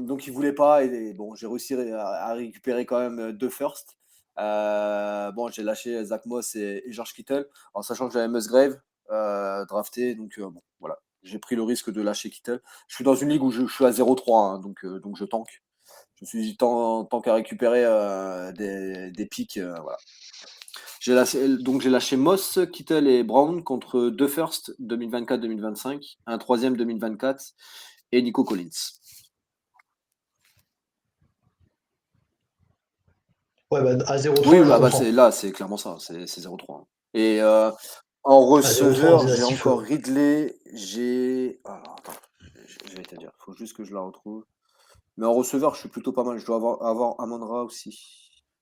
Donc il voulait pas, et bon, j'ai réussi à récupérer quand même 2 firsts. Bon, j'ai lâché Zach Moss et George Kittle, en sachant que j'avais Musgrave drafté, donc bon, voilà. J'ai pris le risque de lâcher Kittle. Je suis dans une ligue où je suis à 0-3, hein, donc je tank. Je suis dit tant qu'à récupérer des pics, voilà. J'ai lâché Moss, Kittle et Brown contre 2 firsts 2024-2025, un troisième 2024 et Nico Collins. Ouais, bah, à 0,3, Oui, je bah, comprends. c'est clairement ça, c'est 0-3. Hein. Et en À 0,3 en receveur, j'ai dynastie encore flow. Ridley, j'ai. Alors, attends, je vais te dire, faut juste que je la retrouve. Mais en receveur, je suis plutôt pas mal. Je dois avoir Amon-Ra aussi,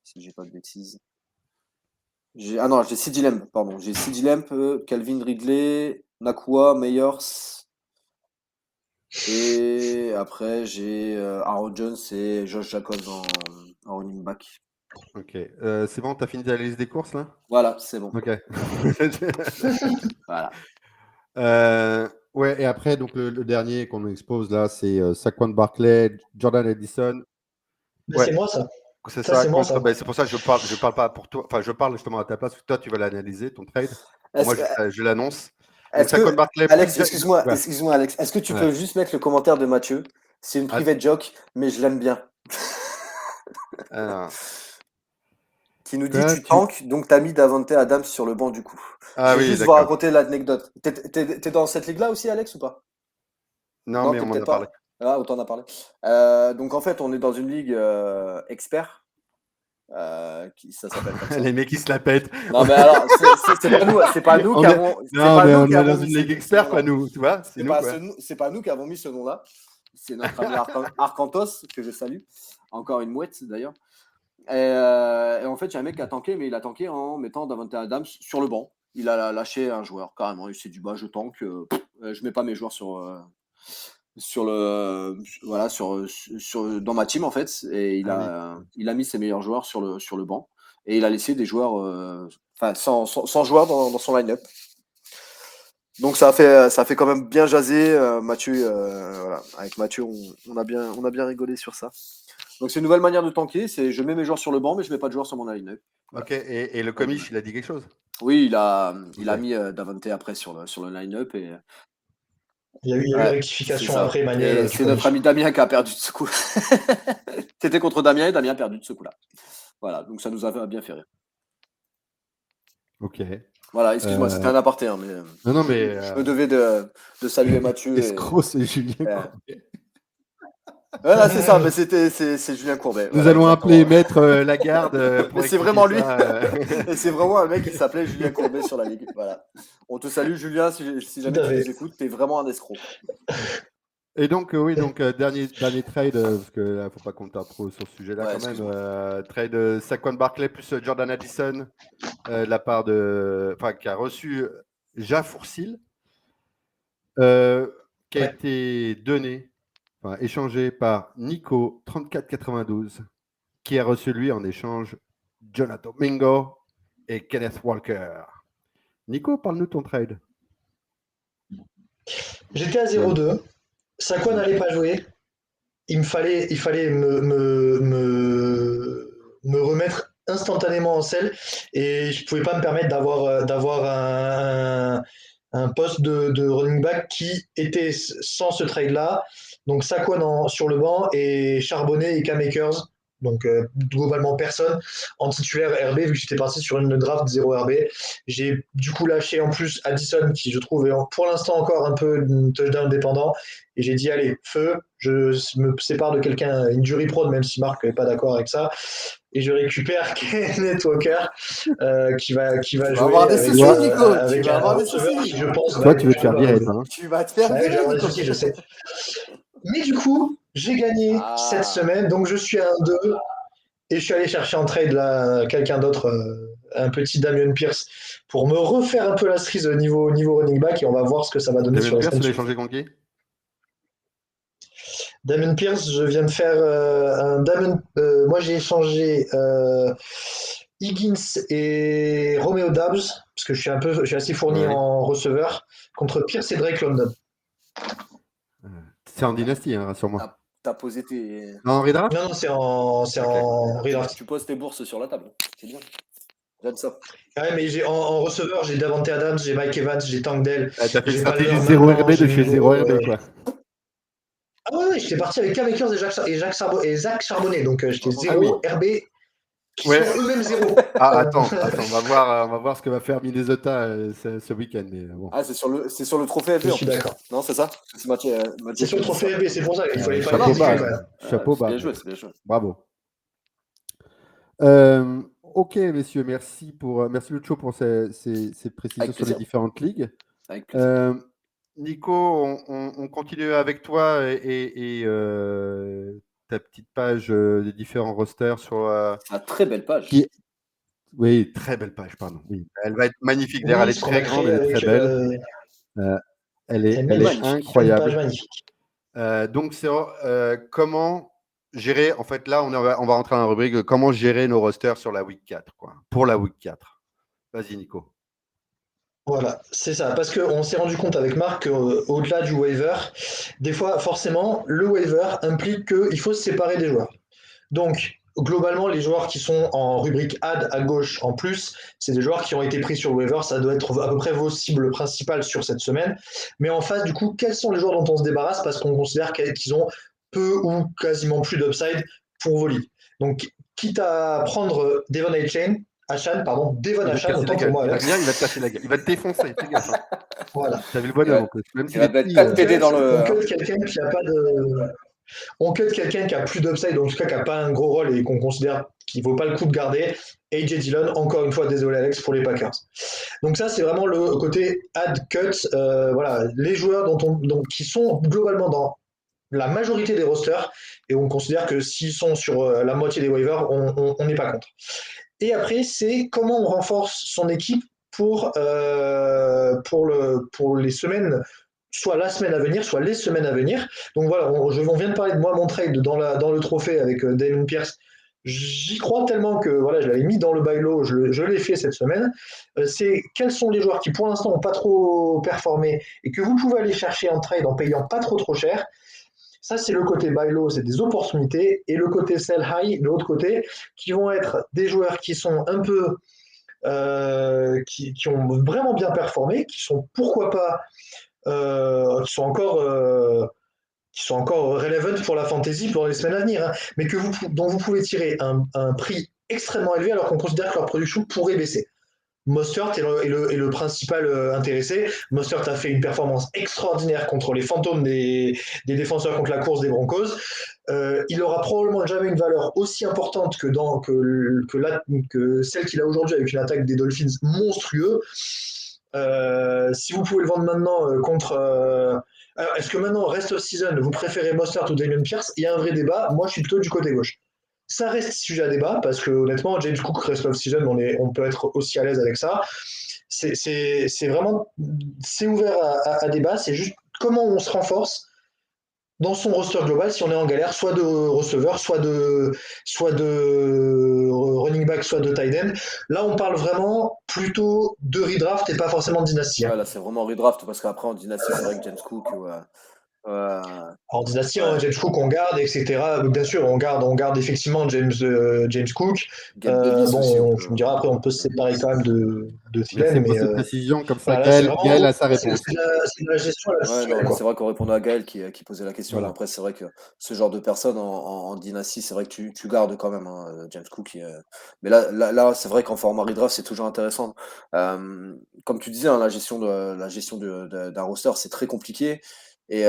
si j'ai pas de bêtises. Ah non, j'ai CeeDee Lamb, pardon. J'ai CeeDee Lamb, Calvin Ridley, Nakua, Meyers. Et après, j'ai Aaron Jones et Josh Jacobs en running back. OK. C'est bon, tu as fini ta liste des courses, là? Voilà, c'est bon. OK. Voilà. Ouais, et après, donc le dernier qu'on nous expose là, c'est Saquon Barkley, Jordan Edison. Mais Ouais, c'est moi, ça. c'est Ça, ça. c'est moi, ça. C'est pour ça que je parle pas pour toi. Enfin, je parle justement à ta place, parce que toi, tu vas l'analyser, ton trade. Est-ce Moi, que, je l'annonce. Donc, est-ce Saquon que Barkley plus. Alex, excuse-moi, Ouais, excuse-moi, Alex, est-ce que tu ouais. peux juste mettre le commentaire de Mathieu? C'est une Ah, private joke, mais je l'aime bien. alors, Qui nous dit quoi, tu tankes, donc t'as mis Davante Adams sur le banc du coup. Ah Je vais oui, juste vous d'accord. raconter l'anecdote. T'es dans cette ligue-là aussi, Alex, ou pas? Non, Non, mais t'es on m'en peut-être a parlé. pas. Ah, autant en a parlé. Donc en fait, on est dans une ligue expert. Ça s'appelle comme ça. Les mecs, ils se la pètent. Non, mais alors, c'est pas nous qui On est... avons, c'est Non, pas mais nous on qui est dans avons une mis ligue ce expert, quoi, nom-là. nous. Tu vois, c'est nous, quoi. C'est pas nous qui avons mis ce nom-là. C'est notre ami Arcantos, que je salue. Encore une mouette, d'ailleurs. Et en fait, il y a un mec qui a tanké, mais il a tanké en mettant Davante Adams sur le banc. Il a lâché un joueur, carrément. Il s'est dit, bah, je tank, je mets pas mes joueurs sur voilà, dans ma team, en fait. Et Ah oui. il a mis ses meilleurs joueurs sur le banc. Et il a laissé des joueurs, enfin, 100 joueurs dans son line-up. Donc ça a fait quand même bien jaser. Mathieu, voilà. Avec Mathieu, on a bien rigolé sur ça. Donc c'est une nouvelle manière de tanker, c'est je mets mes joueurs sur le banc, mais je mets pas de joueurs sur mon line-up. Voilà. Ok, et le commish, il a dit quelque chose? Oui, il a Ok. mis Davante après sur le line-up et Il y a eu ouais, c'est rectification ça. après, Emmanuel, Et du c'est notre commish. ami Damien qui a perdu de ce coup. C'était contre Damien et Damien a perdu de ce coup-là. Voilà, donc ça nous a bien fait rire. Ok. Voilà, excuse-moi, c'était un aparté, hein, mais Non, non, mais je me devais de saluer Mathieu escroc, c'est Julien et Courbet. voilà, c'est ça, mais c'est Julien Courbet. Nous Voilà, allons appeler exactement. Maître Lagarde pour Mais c'est rectifier vraiment lui. ça. Et c'est vraiment un mec qui s'appelait Julien Courbet sur la ligue. Voilà. On te salue, Julien, si Tout jamais à tu fait. nous écoutes, t'es vraiment un escroc. Et donc, oui, donc dernier trade, parce que là, faut pas qu'on tarde trop sur ce sujet-là Ouais, quand même. excuse-moi. Trade Saquon Barkley plus Jordan Addison de la part enfin, qui a reçu Ja Fourcil, euh, qui a Ouais. été donné, enfin, échangé par Nico 3492, qui a reçu lui en échange Jonathan Mingo et Kenneth Walker. Nico, parle-nous de ton trade. J'étais à 0-2. Saquon n'allait pas jouer. Il fallait me remettre instantanément en selle et je pouvais pas me permettre d'avoir un poste de running back qui était sans ce trade-là. Donc Saquon sur le banc et Charbonnet et K-Makers. Donc globalement personne en titulaire RB vu que j'étais parti sur une draft 0 RB. J'ai du coup lâché en plus Addison qui je trouve est pour l'instant encore un peu touchdown dépendant. Et j'ai dit allez, feu, je me sépare de quelqu'un injury prone même si Marc n'est pas d'accord avec ça. Et je récupère Kenneth Walker qui va Tu vas jouer avoir des avec, soucis, Nico. Tu avec vas un avoir des receveur soucis. qui, je pense, va Toi, être tu veux te faire virer, toi. Hein. Tu vas te faire Ouais, virer, j'aurai des Nico. soucis, je sais. Mais du coup, j'ai gagné cette Ah, semaine, donc je suis à 1-2 et je suis allé chercher en trade là quelqu'un d'autre, un petit Damien Pierce, pour me refaire un peu la cerise niveau running back et on va voir ce que ça va donner Damien sur la Pierce, semaine tu l'as suivante. échangé contre qui? Damien Pierce, je viens de faire moi j'ai échangé Higgins et Romeo Doubs parce que je suis assez fourni Ouais. en receveur contre Pierce et Drake London. C'est en dynastie, hein, rassure-moi. t'as posé tes. Non, en redraft? Non, c'est Ok. en redraft. Tu poses tes bourses sur la table. C'est bien. J'aime ça. Ouais, mais en receveur, j'ai Davante Adams, j'ai Mike Evans, j'ai Tank Dell, T'as fait une j'ai stratégie Palmer 0 maintenant, RB de j'ai chez 0 Mingo. RB, quoi. Ah ouais, j'étais parti avec K-Makers et Zach Charbonnet, donc j'étais Ah oui. 0 RB qui Ouais. sont eux-mêmes 0. Ah, attends, on va voir ce que va faire Minnesota ce week-end. Mais bon. Ah, c'est sur le trophée Je FB en suis plus. d'accord. Non, c'est ça? C'est Mathieu C'est sur qui le me dit ça. trophée RB, c'est pour ça qu'il fallait pas Chapeau bas, les quand même. chapeau C'est bas. bien joué, c'est bien joué. Bravo. Ok, messieurs, merci Lucho pour ces précisions Avec sur les plaisir. différentes ligues. Avec plaisir. Nico, on continue avec toi et ta petite page des différents rosters sur. Ah, très belle page. Oui, très belle page, pardon. Oui. Elle va être magnifique. D'ailleurs, elle Oui, est ce qu'on très a grande, créé elle est très avec belle. Elle est magnifique. une page incroyable. magnifique. Donc, c'est comment gérer. En fait, là, on va rentrer dans la rubrique comment gérer nos rosters sur la week 4, quoi, pour la week 4. Vas-y, Nico. Voilà, c'est ça. Parce qu'on s'est rendu compte avec Marc qu'au-delà du waiver, des fois, forcément, le waiver implique qu'il faut se séparer des joueurs. Donc, globalement, les joueurs qui sont en rubrique add à gauche en plus, c'est des joueurs qui ont été pris sur le waiver. Ça doit être à peu près vos cibles principales sur cette semaine. Mais en face, du coup, quels sont les joueurs dont on se débarrasse parce qu'on considère qu'ils ont peu ou quasiment plus d'upside pour vos ligues. Donc, quitte à prendre Devon Devon Il va te Achan, casser la autant pour gueule. moi, Il va Alex. venir, il va te casser la gueule. Il va te défoncer. Fais gaffe. Hein. Voilà. T'as vu le Il bonhomme va, en plus. Même il s'il va est mettre petit. 4 PD dans le. On cut quelqu'un qui a pas de. On cut quelqu'un qui a plus d'upside, en tout cas qui n'a pas un gros rôle et qu'on considère qu'il ne vaut pas le coup de garder. AJ Dillon, encore une fois, désolé Alex, pour les Packers. Donc ça, c'est vraiment le côté add cut. Voilà, les joueurs qui sont globalement dans la majorité des rosters et on considère que s'ils sont sur la moitié des waivers, on n'est pas contre. Et après, c'est comment on renforce son équipe pour les semaines, soit la semaine à venir, soit les semaines à venir. Donc voilà, on vient de parler de moi, mon trade dans le trophée avec Damon Pierce. J'y crois tellement que voilà, je l'avais mis dans le buy low, je l'ai fait cette semaine. C'est quels sont les joueurs qui pour l'instant n'ont pas trop performé et que vous pouvez aller chercher en trade en payant pas trop cher. Ça, c'est le côté buy low, c'est des opportunités. Et le côté sell high, de l'autre côté, qui vont être des joueurs qui sont un peu. Qui ont vraiment bien performé, qui sont pourquoi pas. Qui sont encore relevant pour la fantasy pour les semaines à venir, hein, mais dont vous pouvez tirer un prix extrêmement élevé alors qu'on considère que leur production pourrait baisser. Mostert est le principal intéressé. Mostert a fait une performance extraordinaire contre les fantômes des défenseurs contre la course des Broncos. Il aura probablement jamais une valeur aussi importante que celle qu'il a aujourd'hui avec une attaque des Dolphins monstrueux. Si vous pouvez le vendre maintenant contre Alors, est-ce que maintenant, rest of season, vous préférez Mostert ou Damien Pierce? Il y a un vrai débat. Moi, je suis plutôt du côté gauche. Ça reste sujet à débat parce que honnêtement, James Cook, rest of season, on peut être aussi à l'aise avec ça. C'est vraiment c'est ouvert à débat. C'est juste comment on se renforce dans son roster global si on est en galère, soit de receveur, soit de running back, soit de tight end. Là, on parle vraiment plutôt de redraft et pas forcément de dynastie. Ouais, là, c'est vraiment redraft parce qu'après, en dynastie, c'est vrai que James Cook, En dynastie, ouais, James Cook, on garde, etc. Bien sûr, on garde effectivement James Cook. Gabe Davis aussi, Tu me diras après, on peut se séparer quand même de Merci Thielen, pour mais cette précision. Comme ça, voilà, là, c'est Gaël vraiment a sa réponse. c'est la gestion à la Ouais, gestion, non, là, quoi. c'est vrai qu'on répondait à Gaël qui posait la question. Voilà. Après, c'est vrai que ce genre de personnes en dynastie, c'est vrai que tu gardes quand même James Cook. Mais là c'est vrai qu'en format redraft, c'est toujours intéressant. Comme tu disais, hein, la gestion d'un roster, c'est très compliqué. Et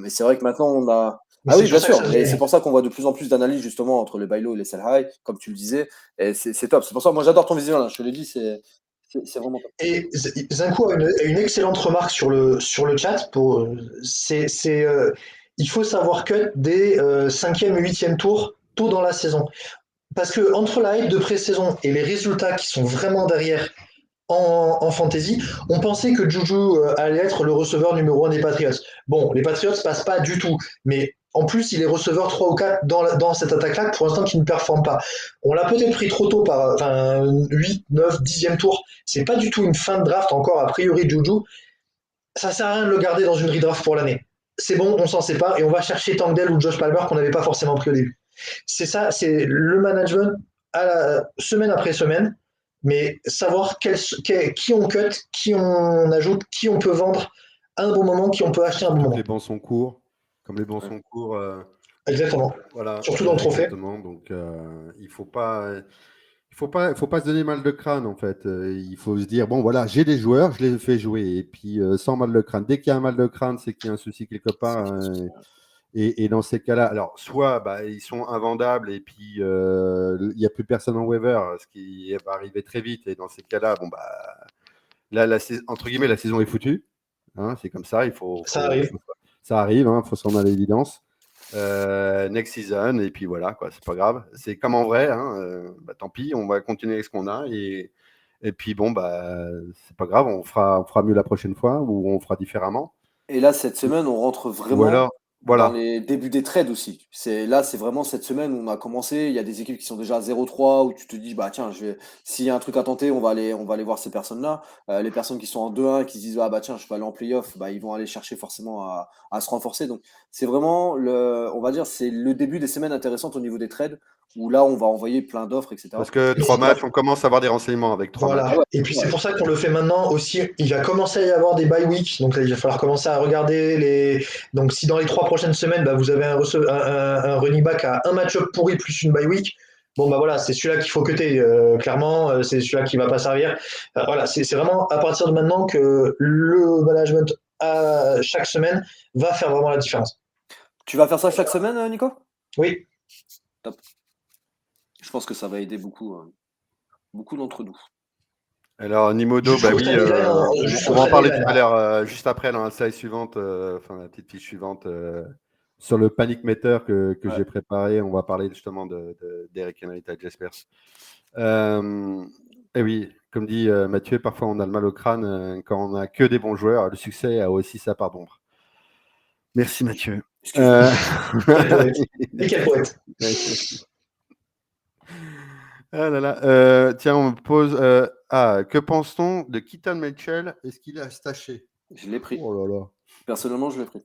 c'est vrai que maintenant, on a. Mais Ah c'est oui, sur bien ça que sûr, ça se mais joue. c'est pour ça qu'on voit de plus en plus d'analyses justement entre les buy low et les sell high, comme tu le disais. Et c'est top. C'est pour ça, moi j'adore ton visuel, hein, je te l'ai dit, c'est vraiment top. Et Zinko a une excellente remarque sur le chat. Il faut savoir cut des 5e et 8e tours tôt dans la saison. Parce que entre la hype de pré-saison et les résultats qui sont vraiment derrière en fantasy, on pensait que Juju allait être le receveur numéro 1 des Patriots. Bon, les Patriots passent pas du tout, mais en plus, il est receveur 3 ou 4 dans cette attaque-là, pour l'instant, qui ne performe pas. On l'a peut-être pris trop tôt par 8, 9, 10e tour. C'est pas du tout une fin de draft encore, a priori, Juju. Ça sert à rien de le garder dans une redraft pour l'année. C'est bon, on s'en sépare et on va chercher Tangdell ou Josh Palmer qu'on n'avait pas forcément pris au début. C'est ça, c'est le management semaine après semaine, mais savoir qui on cut, qui on ajoute, qui on peut vendre à un bon moment, qui on peut acheter à un bon Surtout que moment. les bancs sont courts. Comme les bancs Ouais. sont courts, Exactement. voilà, Surtout dans le trophée. exactement. Donc, il faut pas se donner mal de crâne, en fait. Il faut se dire, bon, voilà, j'ai des joueurs, je les fais jouer. Et puis, sans mal de crâne. Dès qu'il y a un mal de crâne, c'est qu'il y a un souci quelque part. Et dans ces cas-là, alors, soit bah, ils sont invendables et puis il n'y a plus personne en waiver, ce qui va arriver très vite. Et dans ces cas-là, bon, bah, là, entre guillemets, la saison est foutue. Hein, c'est comme ça, Ça arrive. ça arrive, il faut s'en aller à l'évidence. Next season, et puis voilà, quoi, c'est pas grave. C'est comme en vrai, hein, bah, tant pis, on va continuer avec ce qu'on a. Et puis bon, bah, c'est pas grave, on fera mieux la prochaine fois ou on fera différemment. Et là, cette semaine, on rentre Ou vraiment alors, dans voilà. les débuts des trades aussi. C'est vraiment cette semaine où on a commencé. Il y a des équipes qui sont déjà à 0-3 où tu te dis, bah tiens, s'il y a un truc à tenter, on va aller voir ces personnes-là. Les personnes qui sont en 2-1 qui se disent, ah bah tiens, je vais aller en playoff, bah, ils vont aller chercher forcément à se renforcer. Donc, c'est vraiment on va dire, c'est le début des semaines intéressantes au niveau des trades où là, on va envoyer plein d'offres, etc. Parce que 3 matchs, on commence à avoir des renseignements avec 3 matchs. Voilà. Et puis c'est pour ça qu'on le fait maintenant aussi. Il va commencer à y avoir des bye weeks, donc là, il va falloir commencer à regarder les. Donc si dans les 3 prochaines semaines, bah, vous avez un running back à un match-up pourri plus une bye week, bon bah voilà, c'est celui-là qu'il faut cuter. Clairement, c'est celui-là qui va pas servir. Voilà, c'est vraiment à partir de maintenant que le management à chaque semaine va faire vraiment la différence. Tu vas faire ça chaque semaine, Nico? Oui. Top. Je pense que ça va aider beaucoup d'entre nous. Alors, Nimodo, Juste bah sur oui, ta deadline, juste on sur va en ta parler tout deadline. à l'heure, juste après, dans la slide suivante, enfin la petite fiche suivante, sur le panic meter que Ouais. j'ai préparé. On va parler justement d'Eric Henry Tide Jespers. Et oui, comme dit Mathieu, parfois on a le mal au crâne quand on n'a que des bons joueurs. Le succès a aussi sa part d'ombre. Merci Mathieu. Excuse-moi. Quel poète. Et quel poète. Ah là là. Tiens, on me pose. Que pense-t-on de Keaton Mitchell? Est-ce qu'il a staché? Je l'ai pris. Oh là là. Personnellement, je l'ai pris.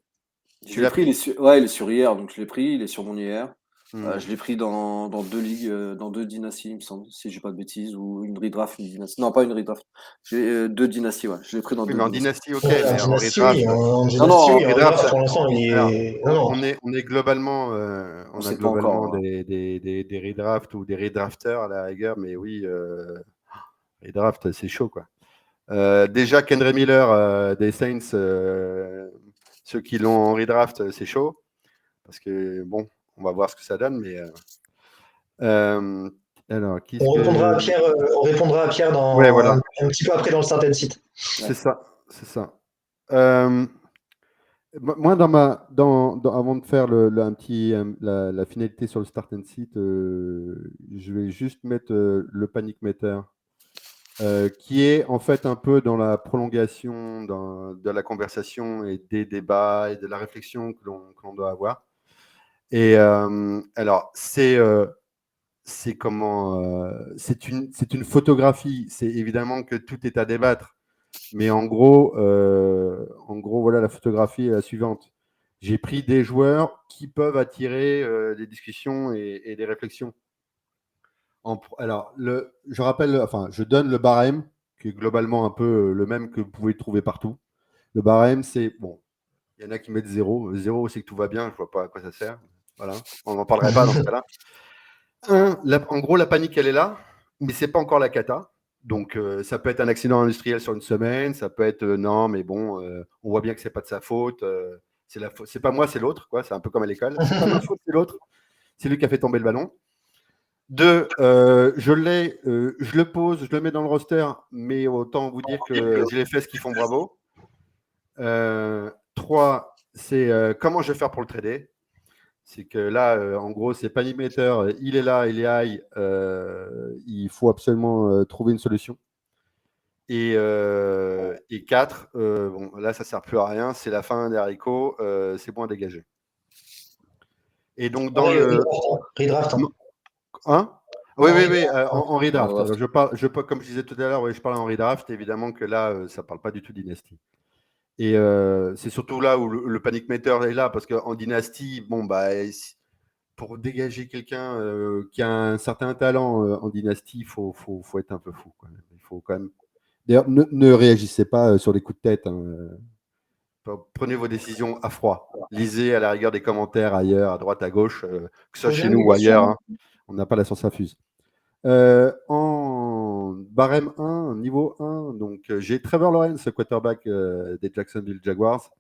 Je Tu l'ai l'as pris, pris? ouais, il est sur hier, donc je l'ai pris, il est sur mon IR. Hmm. Je l'ai pris dans 2 ligues, dans 2 dynasties, il me semble, si j'ai pas de bêtises, ou une redraft, une dynastie. Non, pas une redraft. J'ai 2 dynasties, ouais. Je l'ai pris dans Oui, deux mais en dynasties. dynastie, ok, Ouais, en mais en dynastie, oui. redraft. En Non, non, dynastie, oui. En Redraft, redraft, pour l'instant, il alors, est. Non, non. on est globalement, on on a sait pas globalement encore, hein. des redrafts ou des redrafters à la rigueur, mais oui, redraft, c'est chaud, quoi. Déjà, Kendre Miller des Saints, ceux qui l'ont en redraft, c'est chaud, parce que bon, on va voir ce que ça donne, mais alors, On répondra à Pierre ouais, voilà, un petit peu après dans le certain site. c'est ça, c'est ça. Euh, Moi, avant de faire la finalité sur le start and sit, je vais juste mettre le panic meter, qui est en fait un peu dans la prolongation de la conversation et des débats et de la réflexion que l'on doit avoir. Et alors, c'est une photographie. C'est évidemment que tout est à débattre, mais en gros, voilà, la photographie est la suivante. J'ai pris des joueurs qui peuvent attirer des discussions et des réflexions. Alors, je donne le barème, qui est globalement un peu le même que vous pouvez trouver partout. Le barème, c'est, bon, il y en a qui mettent 0. 0, c'est que tout va bien, je ne vois pas à quoi ça sert. Voilà, on n'en parlerait pas dans ce cas-là. En gros, la panique, elle est là, mais c'est pas encore la cata. Donc, ça peut être un accident industriel sur une semaine, ça peut être non, mais bon, on voit bien que c'est pas de sa faute. C'est pas moi, c'est l'autre, quoi. C'est un peu comme à l'école. C'est pas ma faute, c'est l'autre. C'est lui qui a fait tomber le ballon. 2, je le pose, je le mets dans le roster, mais autant vous dire que j'ai les fesses qui font bravo. 3, c'est comment je vais faire pour le trader. C'est que là, en gros, c'est Panimeter, il est là, il est high, il faut absolument trouver une solution. Et 4, bon, là, ça ne sert plus à rien, c'est la fin des haricots, c'est bon à dégager. Et donc, dans le. Redraft. Hein oui, en redraft. Alors, Comme je disais tout à l'heure, oui, je parle en redraft. Évidemment que là, ça ne parle pas du tout dynastie. Et c'est surtout là où le panic meter est là, parce qu'en dynastie, bon, bah, pour dégager quelqu'un qui a un certain talent en dynastie, il faut être un peu fou, quoi. Il faut quand même. D'ailleurs, ne réagissez pas sur les coups de tête. Prenez vos décisions à froid. Lisez à la rigueur des commentaires ailleurs, à droite, à gauche, que ce soit chez nous ou ailleurs. Hein. On n'a pas la science infuse. En barème 1, niveau 1, donc j'ai Trevor Lawrence, quarterback des Jacksonville Jaguars.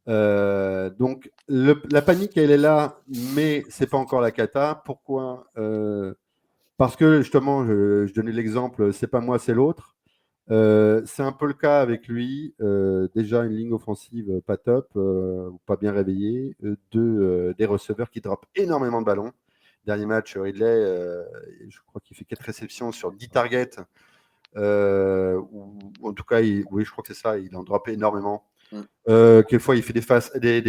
Donc la panique, elle est là, mais c'est pas encore la cata. Pourquoi parce que justement, je donnais l'exemple, c'est pas moi, c'est l'autre. C'est un peu le cas avec lui. Déjà une ligne offensive pas top, pas bien réveillée. Des receveurs qui droppent énormément de ballons. Dernier match, Ridley, je crois qu'il fait 4 réceptions sur 10 targets. Ou en tout cas, oui, je crois que c'est ça, il en drop énormément. Quelquefois, il fait des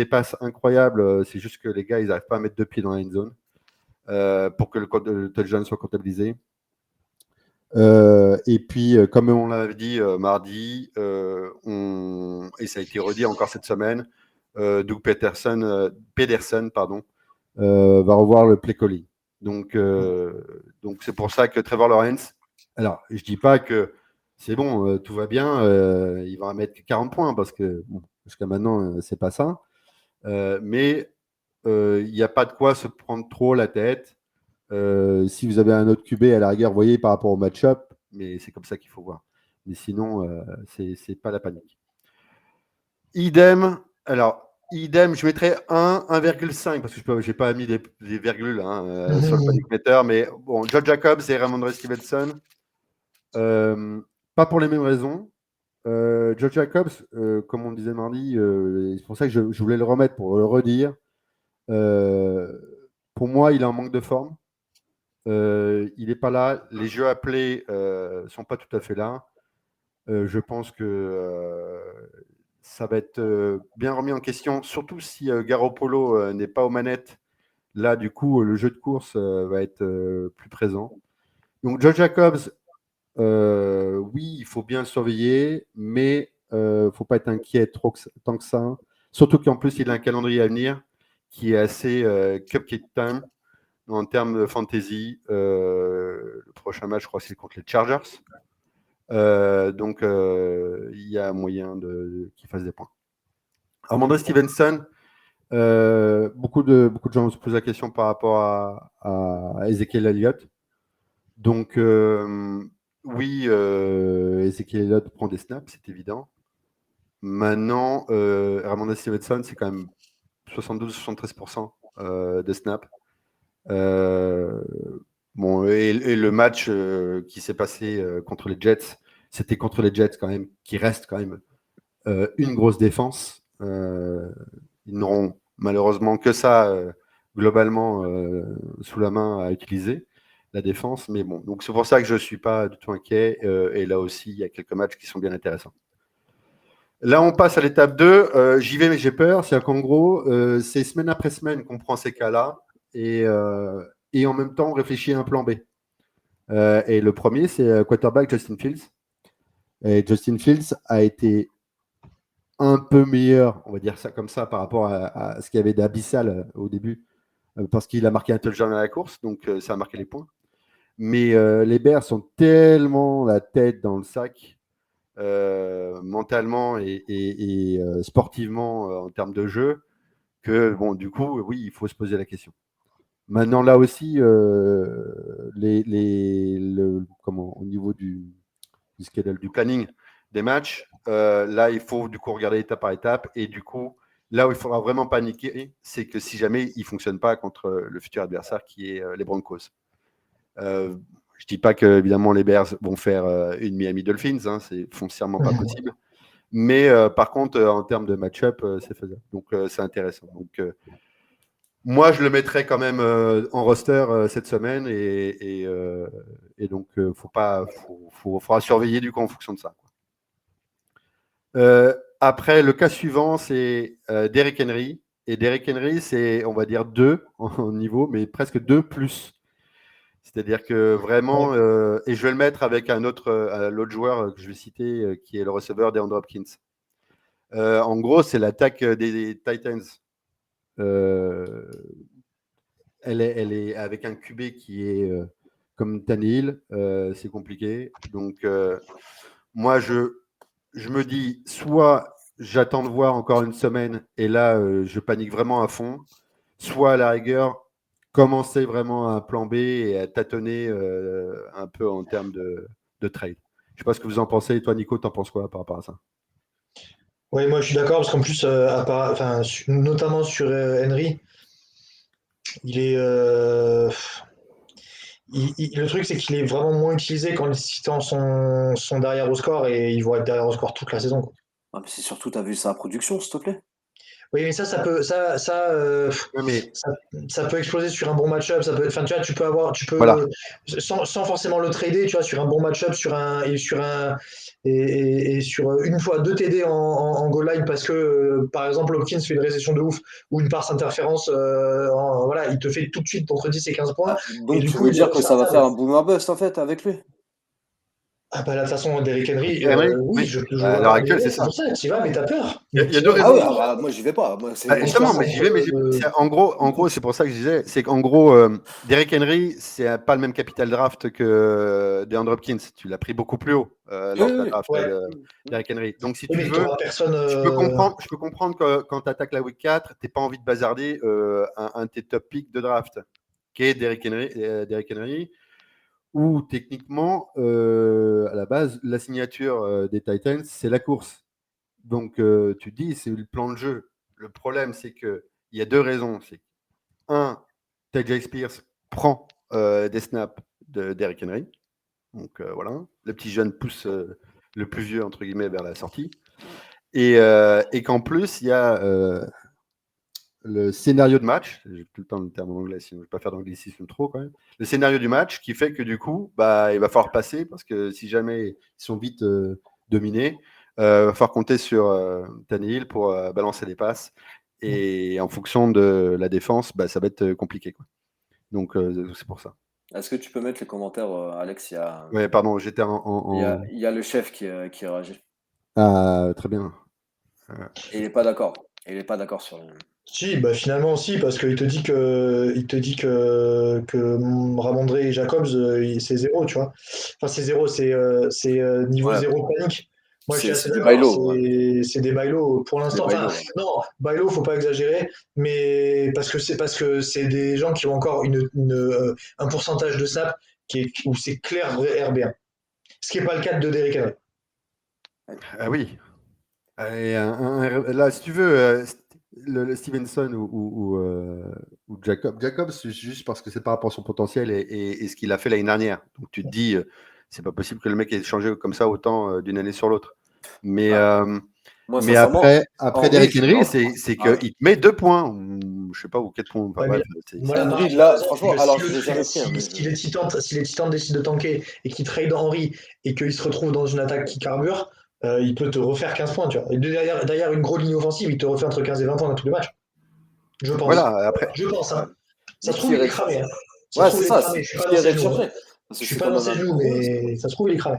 passes incroyables. C'est juste que les gars, ils n'arrivent pas à mettre 2 pieds dans la end zone pour que le touchdown soit comptabilisé. Et puis, comme on l'avait dit mardi, et ça a été redit encore cette semaine, Doug Pederson, va revoir le play calling. Donc c'est pour ça que Trevor Lawrence, alors je dis pas que c'est bon, tout va bien, il va mettre 40 points parce que bon, jusqu'à maintenant, c'est pas ça. Mais il n'y a pas de quoi se prendre trop la tête. Si vous avez un autre QB à la rigueur, vous voyez par rapport au match-up, mais c'est comme ça qu'il faut voir. Mais sinon, c'est pas la panique. Idem, je mettrais 1,5 parce que je n'ai pas mis des virgules hein, sur le panic meter, mais bon, Josh Jacobs et Ramondre Stevenson, pas pour les mêmes raisons. Josh Jacobs, comme on disait mardi, c'est pour ça que je voulais le remettre pour le redire. Pour moi, il est en manque de forme. Il n'est pas là. Les jeux appelés ne sont pas tout à fait là. Je pense que ça va être bien remis en question, surtout si Garoppolo n'est pas aux manettes. Là, du coup, le jeu de course va être plus présent. Donc, Josh Jacobs, oui, il faut bien le surveiller, mais il ne faut pas être inquiet tant que ça. Surtout qu'en plus, il a un calendrier à venir qui est assez cupcake time. En termes de fantasy, le prochain match, je crois que c'est contre les Chargers. Donc, il y a moyen qu'il fasse des points. Ramondre Stevenson, beaucoup de gens se posent la question par rapport à Ezekiel Elliott. Donc, oui, Ezekiel Elliott prend des snaps, c'est évident. Maintenant, Ramondre Stevenson, c'est quand même 72-73% de snaps. Bon, et le match qui s'est passé contre les Jets, c'était contre les Jets quand même, qui reste quand même une grosse défense. Ils n'auront malheureusement que ça globalement sous la main à utiliser, la défense. Mais bon, donc c'est pour ça que je ne suis pas du tout inquiet. Et là aussi, il y a quelques matchs qui sont bien intéressants. Là, on passe à l'étape 2. J'y vais, mais j'ai peur. C'est-à-dire qu'en gros, c'est semaine après semaine qu'on prend ces cas-là et en même temps, on réfléchit à un plan B. Et le premier, c'est quarterback Justin Fields. Et Justin Fields a été un peu meilleur, on va dire ça comme ça, par rapport à ce qu'il y avait d'abyssal au début, parce qu'il a marqué un touchdown à la course, donc ça a marqué les points. Mais les Bears sont tellement la tête dans le sac, mentalement et sportivement en termes de jeu, que bon, du coup, oui, il faut se poser la question. Maintenant, là aussi, au niveau du schedule, du planning des matchs, là, il faut du coup regarder étape par étape. Et du coup, là où il faudra vraiment paniquer, c'est que si jamais il ne fonctionne pas contre le futur adversaire qui est les Broncos. Je ne dis pas que évidemment les Bears vont faire une Miami Dolphins, hein, c'est foncièrement pas possible. Mais par contre, en termes de match-up, c'est faisable. Donc c'est intéressant. Donc moi, je le mettrai quand même en roster cette semaine et donc faudra surveiller du coup en fonction de ça. Après, le cas suivant, c'est Derrick Henry. Et Derrick Henry, c'est, on va dire, 2 en niveau, mais presque 2 plus. C'est-à-dire que vraiment, et je vais le mettre avec l'autre joueur que je vais citer, qui est le receveur DeAndre Hopkins. En gros, c'est l'attaque des Titans. Elle est avec un QB qui est comme Tannehill, c'est compliqué. Donc, moi, je me dis, soit j'attends de voir encore une semaine et là, je panique vraiment à fond, soit à la rigueur, commencer vraiment un plan B et à tâtonner un peu en termes de trade. Je ne sais pas ce que vous en pensez. Toi, Nico, t'en penses quoi par rapport à ça? Oui, moi je suis d'accord parce qu'en plus, notamment sur Henry, il est. Le truc, c'est qu'il est vraiment moins utilisé quand les Titans sont derrière au score et ils vont être derrière au score toute la saison, quoi. Ah, mais c'est surtout, tu as vu sa production, s'il te plaît. Oui, mais Ouais, mais ça peut exploser sur un bon match-up. Enfin, tu vois, voilà. sans forcément le trader, tu vois, sur un bon match-up, et sur une fois 2 TD en goal line parce que, par exemple, Hopkins fait une réception de ouf ou une passe interférence, voilà, il te fait tout de suite entre 10 et 15 points. Ah, Et donc du tu coup, veux il est dire que ça va restartable. faire un boomer bust en fait avec lui? Ah bah, la façon d'Eric Henry, Henry, oui, oui. je À vois l'heure la actuelle, c'est c'est pour ça. ça, tu y vas, mais t'as peur. Il y a Tu y deux vas, Ah raisons. ouais, ah bah, moi j'y vais pas. Moi, c'est on se Justement, passe mais j'y vais, mais en gros, c'est pour ça que je disais, c'est qu'en gros, Derrick Henry, c'est pas le même capital draft que DeAndre Hopkins. Tu l'as pris beaucoup plus haut Oui, lorsque tu as oui, drafté ouais. Derrick Henry. Donc, si Oui, tu mais veux, t'auras personne. je peux comprendre que quand tu attaques la week 4, tu n'as pas envie de bazarder un de tes top picks de draft, qui est Derrick Henry, où techniquement, à la base, la signature des Titans, c'est la course. Donc, tu te dis, c'est le plan de jeu. Le problème, c'est qu'il y a deux raisons. C'est un, Tajay Spears prend des snaps d'Eric Henry. Donc, voilà. Le petit jeune pousse le plus vieux, entre guillemets, vers la sortie. Et qu'en plus, il y a le scénario de match. J'ai tout le temps le terme en anglais, sinon je ne vais pas faire d'anglicisme trop quand même. Le scénario du match qui fait que du coup, bah, il va falloir passer parce que si jamais ils sont vite dominés, il va falloir compter sur Tannehill pour balancer des passes. Et en fonction de la défense, bah, ça va être compliqué, quoi. Donc c'est pour ça. est-ce que tu peux mettre les commentaires, Alex? Ouais, pardon, j'étais Il y a le chef qui réagit. Ah, très bien. Et il est pas d'accord. Il est pas d'accord sur le. Si, bah finalement si, parce qu'il te dit que Ramondré et Jacobs, c'est zéro, tu vois. Enfin, c'est zéro, c'est niveau Ouais, zéro panique. Moi, je suis assez c'est des d'accord, bailos. Ouais. c'est des bailos pour C'est des l'instant. Enfin, bailos. Ouais. non, bailos, faut pas exagérer, mais parce que c'est des gens qui ont encore un pourcentage de SAP où c'est clair RB1. Ce qui n'est pas le cas de Derrick Henry. Ah oui. Et là, si tu veux, le Stevenson ou Jacobs, c'est juste parce que c'est par rapport à son potentiel et ce qu'il a fait l'année dernière. Donc tu te dis, c'est pas possible que le mec ait changé comme ça autant d'une année sur l'autre. Mais, Ah, Moi, Mais sincèrement, après Henry, Derrick je Henry, pense. c'est qu'il te met 2 points, ou je sais pas, ou 4 points. Enfin, Ouais, mais bref, moi, la Henry, marge, j'ai là, raison, c'est franchement, que alors je l'ai jamais pris, hein, mais si les Titans décident de tanker et qu'ils trade Henry et qu'ils se retrouvent dans une attaque qui carbure, il peut te refaire 15 points, tu vois. Et derrière une grosse ligne offensive, il te refait entre 15 et 20 points dans tous les matchs. Je pense. voilà, après. Je pense, ouais. hein. Ça Mais se qui trouve, il irait est le cramé, chercher? hein. Ça se Ouais, trouve, c'est il est ça. cramé. Je suis pas Qui dans irait ses le genoux, hein. chercher? Parce Je que suis c'est pas quand dans même ses un genoux, gros risque. mais ça se trouve, il est cramé.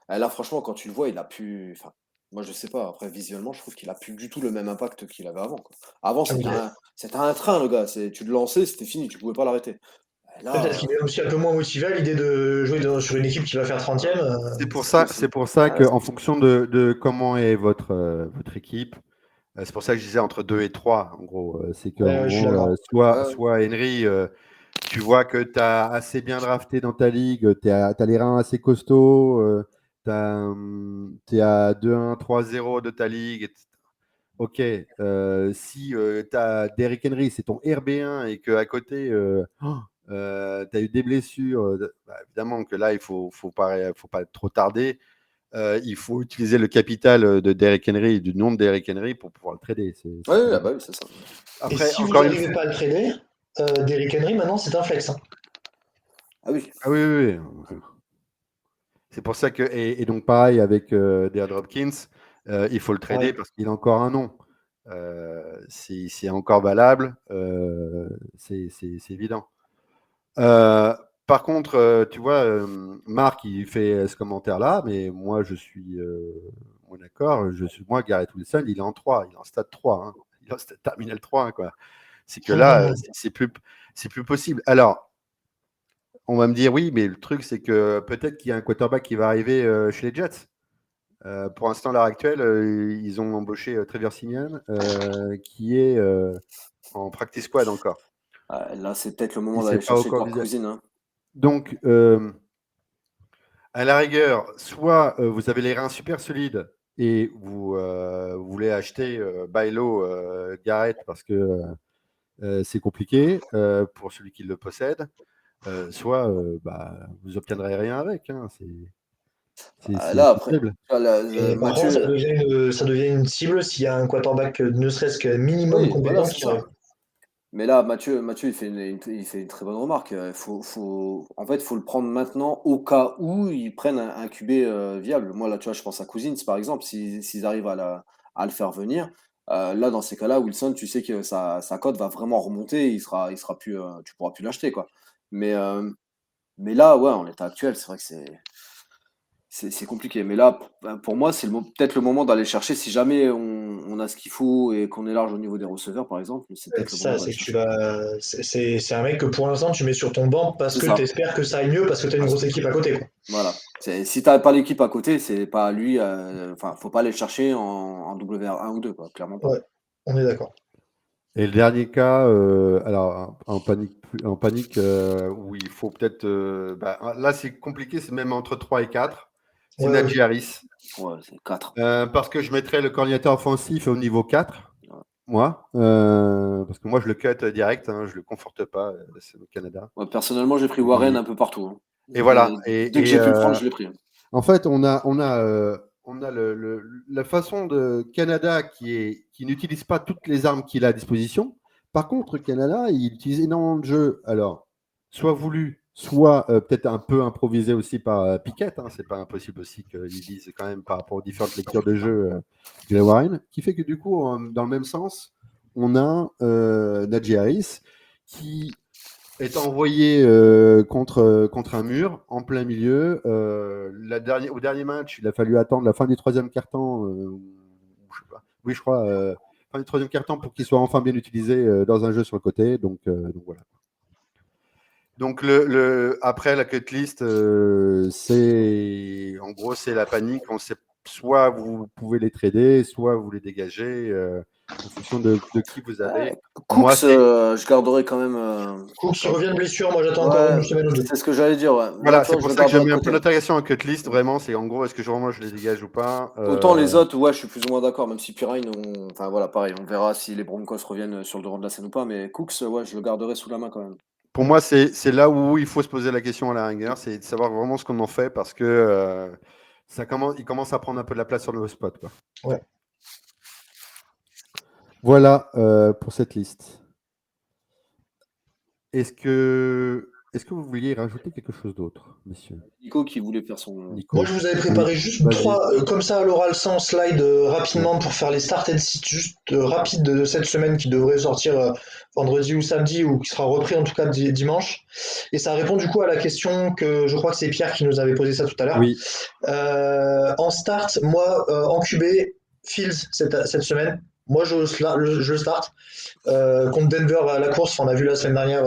Là, franchement, quand tu le vois, il a pu. Enfin, moi, je sais pas. Après, visuellement, je trouve qu'il a plus du tout le même impact qu'il avait avant, quoi. Avant, Ah, mais c'était un train, le gars. Tu le lançais, c'était fini. Tu pouvais pas l'arrêter. Et peut-être là, qu'il est aussi un peu moins motivé à l'idée de jouer sur une équipe qui va faire 30e. c'est possible. C'est pour ça Ouais, qu'en fonction de comment est votre équipe, c'est pour ça que je disais entre 2 et 3, en gros. C'est Ouais, qu'en ouais, je suis gros, d'accord. ouais. soit Henry, tu vois que tu as assez bien drafté dans ta ligue, tu as les reins assez costauds, tu es à 2-1, 3-0 de ta ligue, etc. Ok, si tu as Derrick Henry, c'est ton RB1 et qu'à côté, tu as eu des blessures, bah, évidemment que là, faut pas trop tarder. Il faut utiliser le capital de Derrick Henry, du nom de Derrick Henry pour pouvoir le trader. Ouais, C'est ouais, ah évident. bah oui, c'est ça. Et Après, si vous encore une n'arrivez fois. pas à le trader, Derrick Henry, maintenant, c'est un flex, hein. Ah oui. Ah oui, oui, oui. C'est pour ça que. Et donc, pareil avec DeAndre Hopkins, il faut le trader Ouais. parce qu'il a encore un nom. C'est encore valable, c'est évident. Par contre, tu vois, Marc, il fait ce commentaire-là, mais moi, je suis moi, d'accord. Moi, Garrett Wilson, il est en 3, il est en stade 3, hein. Il est en stade terminal 3, hein, quoi. C'est que là, c'est plus possible. Alors, on va me dire, oui, mais le truc, c'est que peut-être qu'il y a un quarterback qui va arriver chez les Jets. Pour l'instant, à l'heure actuelle, ils ont embauché Trevor Siemian, qui est en practice squad encore. Là, c'est peut-être le Il moment ne s'est d'aller pas chercher encore Kirk visé. Cousins, hein. Donc, à la rigueur, soit vous avez les reins super solides et vous voulez acheter Bailo Garrett parce que c'est compliqué pour celui qui le possède, soit bah, vous n'obtiendrez rien avec, hein. C'est Là, après, terrible. tu vois, là, Et par contre, Mathieu. ça devient une cible s'il y a un quarterback ne serait-ce qu'un minimum Oui, voilà, compétent c'est qui ça. arrive. Mais là, Mathieu, il fait une très bonne remarque. En fait, faut le prendre maintenant au cas où ils prennent un QB viable. Moi, là, tu vois, je pense à Cousins, par exemple, s'ils arrivent à le faire venir. Là, dans ces cas-là, Wilson, tu sais que sa cote va vraiment remonter. Il sera plus, tu pourras plus l'acheter, quoi. Mais, euh, mais là, ouais, en l'état actuel, c'est vrai que c'est compliqué. Mais là, pour moi, c'est peut-être le moment d'aller chercher. Si jamais on a ce qu'il faut et qu'on est large au niveau des receveurs, par exemple, c'est peut-être C'est le moment ça, d'aller c'est que tu chercher. vas. C'est un mec que pour l'instant tu mets sur ton banc parce C'est que ça. tu espères que ça aille mieux parce que tu as une Parce grosse équipe à côté, quoi. Voilà. Si t'as pas l'équipe à côté, c'est pas lui. Enfin, faut pas aller le chercher en WR1 ou 2, quoi. Clairement pas. Ouais, on est d'accord. Et le dernier cas, alors en panique où il faut peut-être. Bah, là, c'est compliqué, c'est même entre 3 et 4. C'est Ouais, ouais. Najee Harris. Ouais, c'est 4. Parce que je mettrais le coordinateur offensif au niveau 4, Ouais. moi. Parce que moi, je le cut direct, hein, je ne le conforte pas, c'est le Canada. Ouais, personnellement, j'ai pris Warren Et, un peu partout, hein. et voilà. Dès que j'ai pu le prendre, je l'ai pris, hein. En fait, on a la façon de Canada qui n'utilise pas toutes les armes qu'il a à disposition. Par contre, Canada, il utilise énormément de jeux. Alors, soit voulu, soit peut-être un peu improvisé aussi par Piquet, hein. C'est pas impossible aussi qu'il dise quand même par rapport aux différentes lectures de jeu Jay Warren, qui fait que du coup, dans le même sens, on a Najee Harris qui est envoyé contre un mur en plein milieu. Au dernier match, il a fallu attendre la fin du troisième quart-temps. Je sais pas. Oui, je crois. Fin du troisième quart-temps pour qu'il soit enfin bien utilisé dans un jeu sur le côté. Donc voilà. Donc après la cut list, c'est en gros c'est la panique. On sait soit vous pouvez les trader, soit vous les dégagez en fonction de qui vous avez. Cooks, Moi, c'est je garderai quand même. Cook qui revient de blessure, moi j'attends encore Ouais, une semaine ou deux. c'est ce que j'allais dire. Ouais. Moi, voilà, tu c'est vois, je pour le ça que je garderai de mets un peu côté. d'interrogation en cut list. Vraiment, c'est en gros, est-ce que vraiment je les dégage ou pas Autant les autres, ouais, je suis plus ou moins d'accord, même si Pirine, enfin voilà, pareil, on verra si les Broncos reviennent sur le devant de la scène ou pas, mais Cooks, ouais, je le garderai sous la main quand même. Pour moi, c'est là où il faut se poser la question à la rigueur, c'est de savoir vraiment ce qu'on en fait parce que il commence à prendre un peu de la place sur le spot, quoi. Ouais. Voilà pour cette liste. Est-ce que vous vouliez rajouter quelque chose d'autre, messieurs? Nico qui voulait faire son. Moi, Nico? je vous avais Oui, préparé juste vas-y. 3, comme ça à l'oral sans slide, Ouais. rapidement pour faire les start and sit juste rapides de cette semaine qui devrait sortir vendredi ou samedi ou qui sera repris en tout cas dimanche. Et ça répond du coup à la question que je crois que c'est Pierre qui nous avait posé ça tout à l'heure. Oui. En start, moi, en QB, Fields cette semaine. Moi, je start. Contre Denver à la course, on a vu la semaine dernière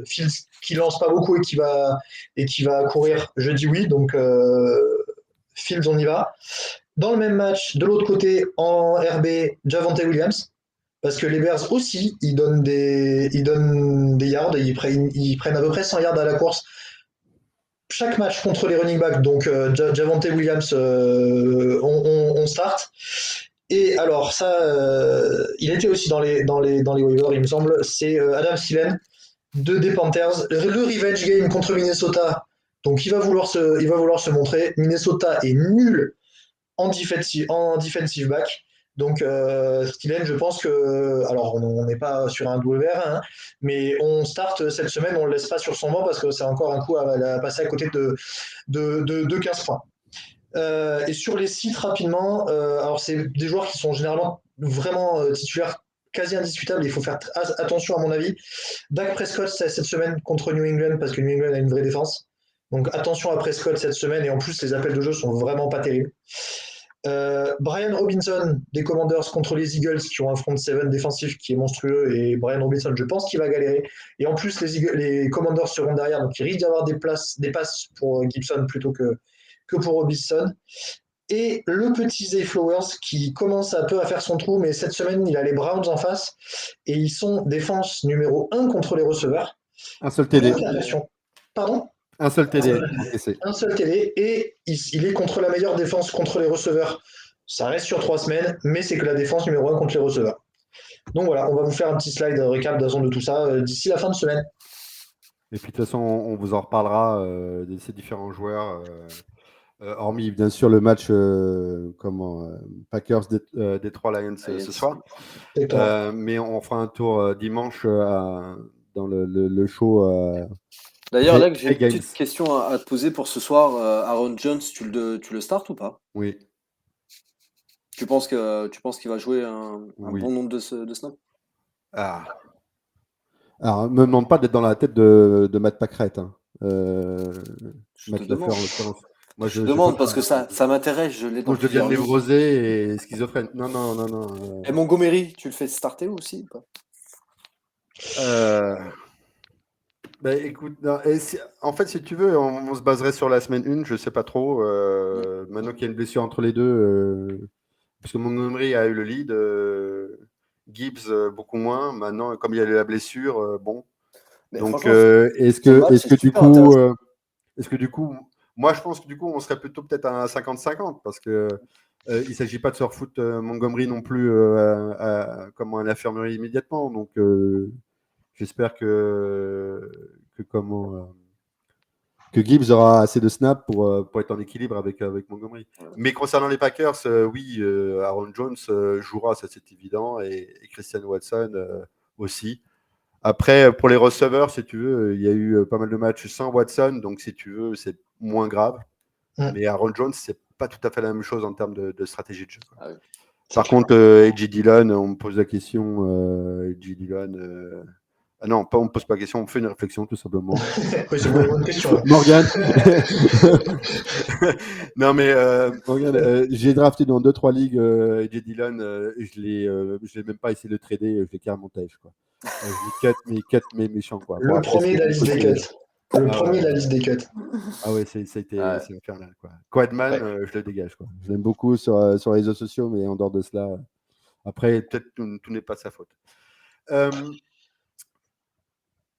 Fields qui lance pas beaucoup et qui va courir, je dis oui, donc Fields on y va. Dans le même match, de l'autre côté, en RB, Javonte Williams, parce que les Bears aussi, ils donnent des yards, ils prennent à peu près 100 yards à la course chaque match contre les running backs, donc Javonte Williams, on start. Et alors, ça, il était aussi dans les waivers, il me semble. C'est Adam Thielen des Panthers. Le revenge game contre Minnesota. Donc, il va vouloir se montrer. Minnesota est nul en defensive back. Donc, Thielen, je pense que. Alors, on n'est pas sur un double vert, hein, mais on start cette semaine, on ne le laisse pas sur son banc parce que c'est encore un coup à passer à côté de 15 points. Et sur les sites rapidement, alors c'est des joueurs qui sont généralement vraiment titulaires quasi indiscutables. Il faut faire attention à mon avis. Dak Prescott cette semaine contre New England parce que New England a une vraie défense. Donc attention à Prescott cette semaine et en plus les appels de jeu sont vraiment pas terribles. Brian Robinson des Commanders contre les Eagles qui ont un front seven défensif qui est monstrueux et Brian Robinson je pense qu'il va galérer et en plus les Commanders seront derrière donc il risque d'y avoir des passes pour Gibson plutôt que pour Robinson. Et le petit Zay Flowers qui commence un peu à faire son trou, mais cette semaine, il a les Browns en face et ils sont défense numéro 1 contre les receveurs. Un seul Point TD. d'interrogation. Pardon? Un seul TD encaissé. Un seul TD et il est contre la meilleure défense contre les receveurs. Ça reste sur 3 semaines, mais c'est que la défense numéro 1 contre les receveurs. Donc voilà, on va vous faire un petit slide récap de tout ça d'ici la fin de semaine. Et puis de toute façon, on vous en reparlera de ces différents joueurs, hormis bien sûr le match Packers Detroit Lions ce soir. Mais on fera un tour dimanche dans le show. D'ailleurs, là, j'ai Grey une Games. petite question à te poser pour ce soir. Aaron Jones, tu le startes ou pas? Oui. Tu penses qu'il va jouer un Oui. bon nombre de snaps? Ah. Alors, me demande pas d'être dans la tête de Matt Pacrette. Hein. Je Matt te Lafleur, demande. en l'occurrence. Moi, Je je demande peux parce pas. que ça m'intéresse. Je l'ai dans Sinon, je deviens plusieurs ligues. névrosé et schizophrène. Non. Et Montgomery, tu le fais starter aussi ou pas? Bah, écoute, non, en fait, si tu veux, on se baserait sur la semaine 1, je sais pas trop. Maintenant qu'il y a une blessure entre les deux, parce que Montgomery a eu le lead, Gibbs beaucoup moins. Maintenant, comme il y a eu la blessure, bon. Mais Donc, franchement, ce match, c'est super intéressant. est-ce que du coup, moi je pense que du coup, on serait plutôt peut-être à 50-50 parce que il ne s'agit pas de se refoutre Montgomery non plus comme à l'infirmerie immédiatement. Donc, j'espère que Gibbs aura assez de snaps pour être en équilibre avec Montgomery. Mais concernant les Packers, oui, Aaron Jones jouera, ça c'est évident, et Christian Watson aussi. Après, pour les receveurs, si tu veux, il y a eu pas mal de matchs sans Watson, donc si tu veux, c'est moins grave. Mais Aaron Jones, c'est pas tout à fait la même chose en termes de stratégie de jeu. Ah oui. Par contre, A.J. Dillon, on me pose la question. A.J. Dillon. Ah non, on ne pose pas la question, on fait une réflexion tout simplement. Oui, c'est une bonne question. Morgan. Non, mais Morgan, j'ai drafté dans 2-3 ligues A.J. Dillon, je l'ai même pas essayé de trader, je l'ai carrément tèche, quoi. Je l'ai cut, mais méchant, quoi. Le premier de la liste des cuts. Le premier de la liste des cuts. Ah ouais, c'est infernal, quoi. Quadman, Ouais. je le dégage, quoi. Je l'aime beaucoup sur les réseaux sociaux, mais en dehors de cela, après, peut-être tout n'est pas sa faute.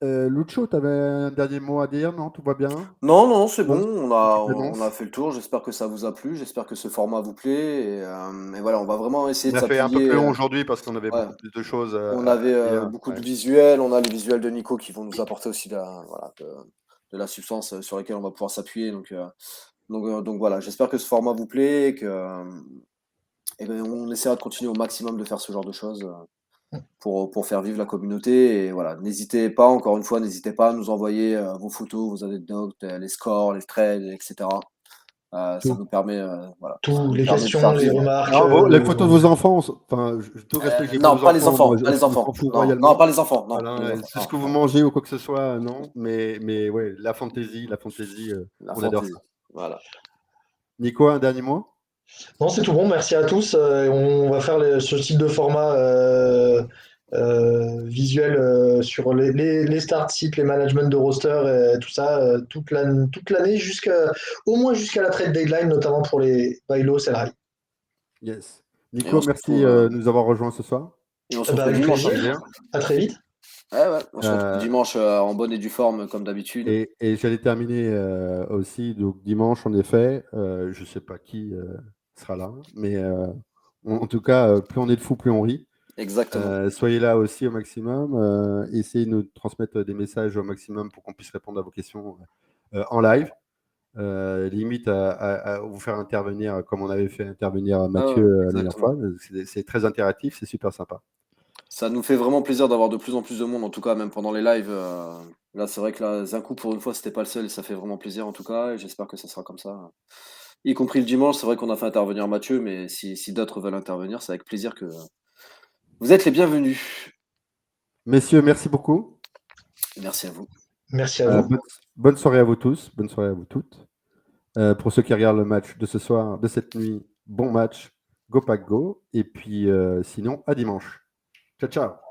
Lucho, tu avais un dernier mot à dire? Non, tout va bien? Non, c'est Non, bon. On a fait le tour. J'espère que ça vous a plu. J'espère que ce format vous plaît. Et voilà, on va vraiment essayer On de a fait un peu s'appuyer. plus long aujourd'hui parce qu'on avait Ouais. beaucoup plus de choses On à avait dire. beaucoup de Ouais. visuels. On a les visuels de Nico qui vont nous apporter aussi de la substance sur laquelle on va pouvoir s'appuyer. Donc voilà, j'espère que ce format vous plaît Et ben, on essaiera de continuer au maximum de faire ce genre de choses pour faire vivre la communauté. Et voilà, n'hésitez pas, encore une fois, n'hésitez pas à nous envoyer vos photos, vos anecdotes, les scores, les trades, etc. Ça Tout. nous permet, voilà, ça Tous nous les permet de faire questions, les vivre. remarques. Alors, les photos de vos enfants, enfin, tout respect que j'ai pour Non, vos pas les enfants, moi, enfants, pas les on enfants. s'en fout Non, royalement. non, pas les enfants. Non, Voilà, pas les enfants. c'est ce Non, que vous non. mangez ou quoi que ce soit, non. Mais ouais, la fantaisie, La on adore fantaisie. ça. Voilà. Nico, un dernier mot? Non, c'est tout bon, merci à tous. On va faire ce type de format visuel sur les startups, les managements de roster, et tout ça, toute l'année, au moins jusqu'à la trade deadline, notamment pour les Bailo Sellerie. Yes. Et Nico, on se merci retrouve, de nous avoir rejoints ce soir. et on se retrouve Avec dimanche. plaisir. Plaisir. À très vite. Ouais, on se retrouve Euh, dimanche en bonne et due forme, comme d'habitude. et j'allais terminer aussi, donc dimanche, en effet, je ne sais pas qui sera là, mais en tout cas, plus on est de fous, plus on rit. Exactement. Soyez là aussi au maximum. Essayez de nous transmettre des messages au maximum pour qu'on puisse répondre à vos questions en live. Limite à vous faire intervenir comme on avait fait intervenir Mathieu Ouais, la dernière fois. exactement. C'est très interactif, c'est super sympa. Ça nous fait vraiment plaisir d'avoir de plus en plus de monde, en tout cas, même pendant les lives. Là, c'est vrai que là, Zinkou, pour une fois, c'était pas le seul, et ça fait vraiment plaisir, en tout cas, et j'espère que ça sera comme ça. Y compris le dimanche, c'est vrai qu'on a fait intervenir Mathieu, mais si d'autres veulent intervenir, c'est avec plaisir que vous êtes les bienvenus. Messieurs, merci beaucoup. Merci à vous. Merci à vous. Bonne soirée à vous tous, bonne soirée à vous toutes. Pour ceux qui regardent le match de ce soir, de cette nuit, bon match, go pack go. Et puis sinon, à dimanche. Ciao, ciao.